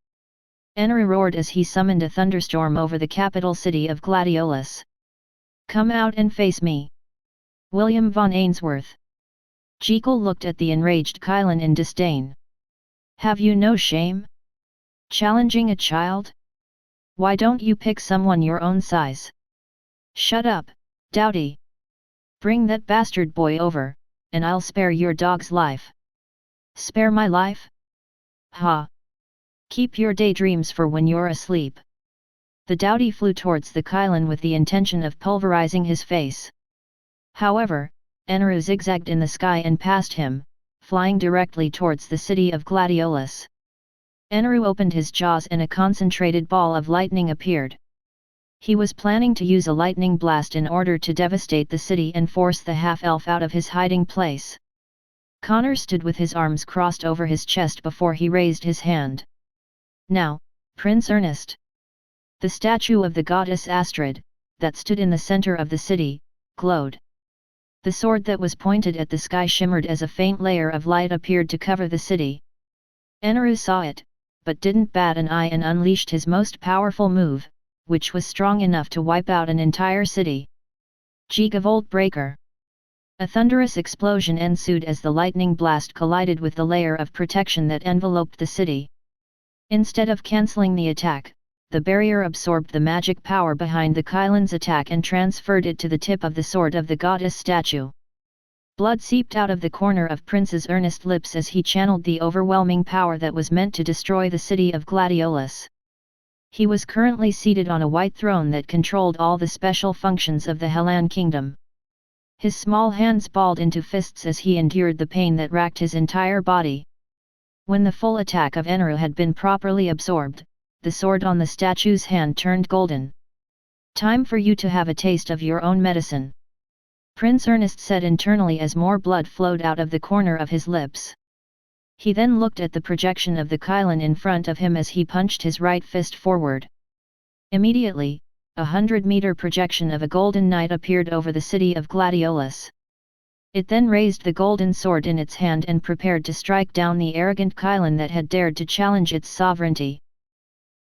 Eneroo roared as he summoned a thunderstorm over the capital city of Gladiolus. "Come out and face me! William von Ainsworth!" Jekyll looked at the enraged Qilin in disdain. "Have you no shame? Challenging a child? Why don't you pick someone your own size?" "Shut up, Doughty! Bring that bastard boy over, and I'll spare your dog's life." "Spare my life? Ha! Keep your daydreams for when you're asleep." The Doughty flew towards the Qilin with the intention of pulverizing his face. However, Eneroo zigzagged in the sky and passed him, flying directly towards the city of Gladiolus. Eneroo opened his jaws and a concentrated ball of lightning appeared. He was planning to use a lightning blast in order to devastate the city and force the half-elf out of his hiding place. Conor stood with his arms crossed over his chest before he raised his hand. "Now, Prince Ernest!" The statue of the goddess Astrid, that stood in the center of the city, glowed. The sword that was pointed at the sky shimmered as a faint layer of light appeared to cover the city. Eneroo saw it, but didn't bat an eye and unleashed his most powerful move, which was strong enough to wipe out an entire city. Gigavolt Breaker! A thunderous explosion ensued as the lightning blast collided with the layer of protection that enveloped the city. Instead of cancelling the attack, the barrier absorbed the magic power behind the Qilin's attack and transferred it to the tip of the sword of the goddess statue. Blood seeped out of the corner of Prince's Ernest lips as he channeled the overwhelming power that was meant to destroy the city of Gladiolus. He was currently seated on a white throne that controlled all the special functions of the Hellan kingdom. His small hands balled into fists as he endured the pain that racked his entire body. When the full attack of Eneroo had been properly absorbed, the sword on the statue's hand turned golden. "Time for you to have a taste of your own medicine," Prince Ernest said internally as more blood flowed out of the corner of his lips. He then looked at the projection of the Qilin in front of him as he punched his right fist forward. Immediately, a 100-meter projection of a golden knight appeared over the city of Gladiolus. It then raised the golden sword in its hand and prepared to strike down the arrogant Qilin that had dared to challenge its sovereignty.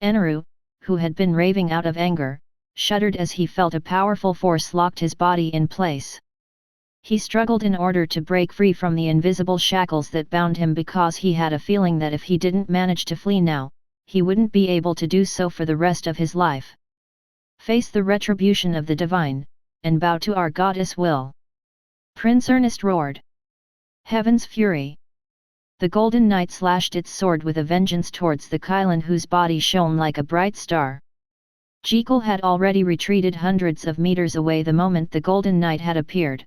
Eneroo, who had been raving out of anger, shuddered as he felt a powerful force locked his body in place. He struggled in order to break free from the invisible shackles that bound him because he had a feeling that if he didn't manage to flee now, he wouldn't be able to do so for the rest of his life. "Face the retribution of the divine, and bow to our goddess will," Prince Ernest roared. Heaven's fury! The Golden Knight slashed its sword with a vengeance towards the Qilin whose body shone like a bright star. Jekyll had already retreated hundreds of meters away the moment the Golden Knight had appeared.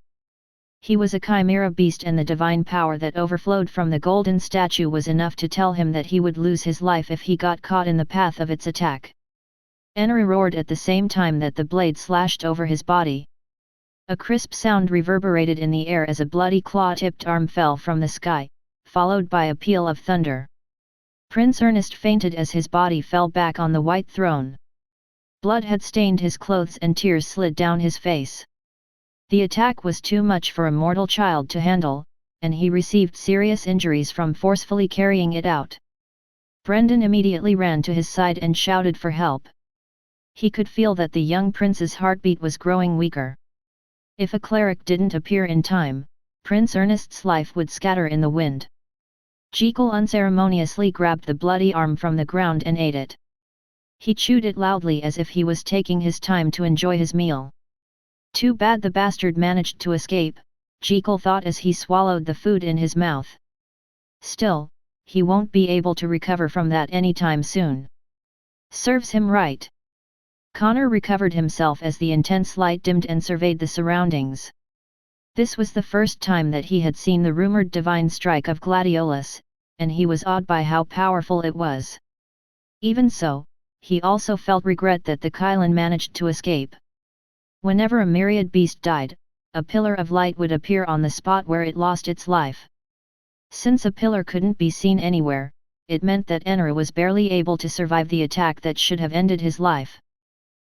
He was a chimera beast and the divine power that overflowed from the golden statue was enough to tell him that he would lose his life if he got caught in the path of its attack. Eneroo roared at the same time that the blade slashed over his body. A crisp sound reverberated in the air as a bloody claw-tipped arm fell from the sky, followed by a peal of thunder. Prince Ernest fainted as his body fell back on the white throne. Blood had stained his clothes and tears slid down his face. The attack was too much for a mortal child to handle, and he received serious injuries from forcefully carrying it out. Brendan immediately ran to his side and shouted for help. He could feel that the young prince's heartbeat was growing weaker. If a cleric didn't appear in time, Prince Ernest's life would scatter in the wind. Jekyll unceremoniously grabbed the bloody arm from the ground and ate it. He chewed it loudly as if he was taking his time to enjoy his meal. Too bad the bastard managed to escape, Jekyll thought as he swallowed the food in his mouth. Still, he won't be able to recover from that anytime soon. Serves him right. Conor recovered himself as the intense light dimmed and surveyed the surroundings. This was the first time that he had seen the rumored divine strike of Gladiolus, and he was awed by how powerful it was. Even so, he also felt regret that the Qilin managed to escape. Whenever a myriad beast died, a pillar of light would appear on the spot where it lost its life. Since a pillar couldn't be seen anywhere, it meant that Eneroo was barely able to survive the attack that should have ended his life.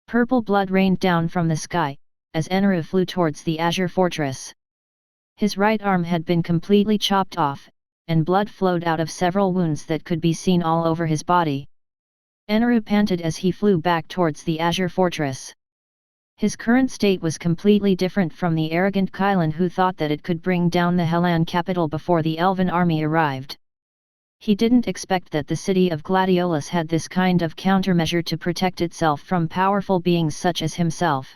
Purple blood rained down from the sky, as Eneroo flew towards the Azure Fortress. His right arm had been completely chopped off, and blood flowed out of several wounds that could be seen all over his body. Eneroo panted as he flew back towards the Azure Fortress. His current state was completely different from the arrogant Qilin who thought that it could bring down the Hellan capital before the Elven army arrived. He didn't expect that the city of Gladiolus had this kind of countermeasure to protect itself from powerful beings such as himself.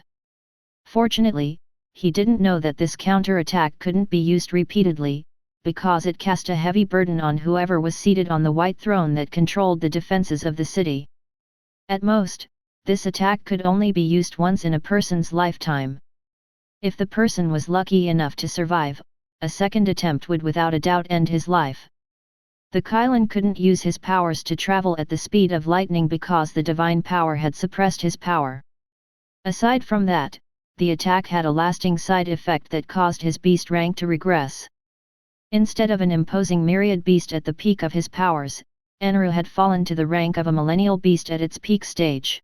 Fortunately, he didn't know that this counterattack couldn't be used repeatedly, because it cast a heavy burden on whoever was seated on the white throne that controlled the defenses of the city. At most, this attack could only be used once in a person's lifetime. If the person was lucky enough to survive, a second attempt would without a doubt end his life. The Qilin couldn't use his powers to travel at the speed of lightning because the divine power had suppressed his power. Aside from that, the attack had a lasting side effect that caused his beast rank to regress. Instead of an imposing myriad beast at the peak of his powers, Eneroo had fallen to the rank of a millennial beast at its peak stage.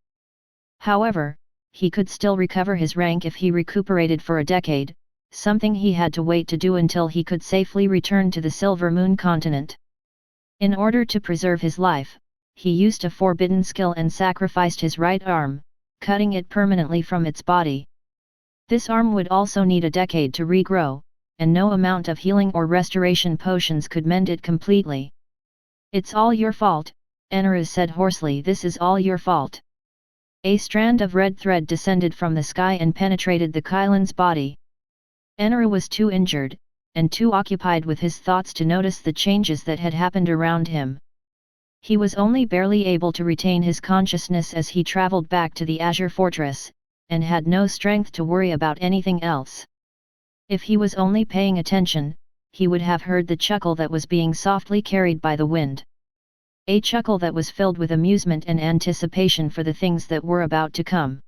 However, he could still recover his rank if he recuperated for a decade, something he had to wait to do until he could safely return to the Silver Moon continent. In order to preserve his life, he used a forbidden skill and sacrificed his right arm, cutting it permanently from its body. This arm would also need a decade to regrow, and no amount of healing or restoration potions could mend it completely. "It's all your fault," Eneroo said hoarsely. "This is all your fault." A strand of red thread descended from the sky and penetrated the Qilin's body. Eneroo was too injured, and too occupied with his thoughts to notice the changes that had happened around him. He was only barely able to retain his consciousness as he traveled back to the Azure Fortress, and had no strength to worry about anything else. If he was only paying attention, he would have heard the chuckle that was being softly carried by the wind. A chuckle that was filled with amusement and anticipation for the things that were about to come.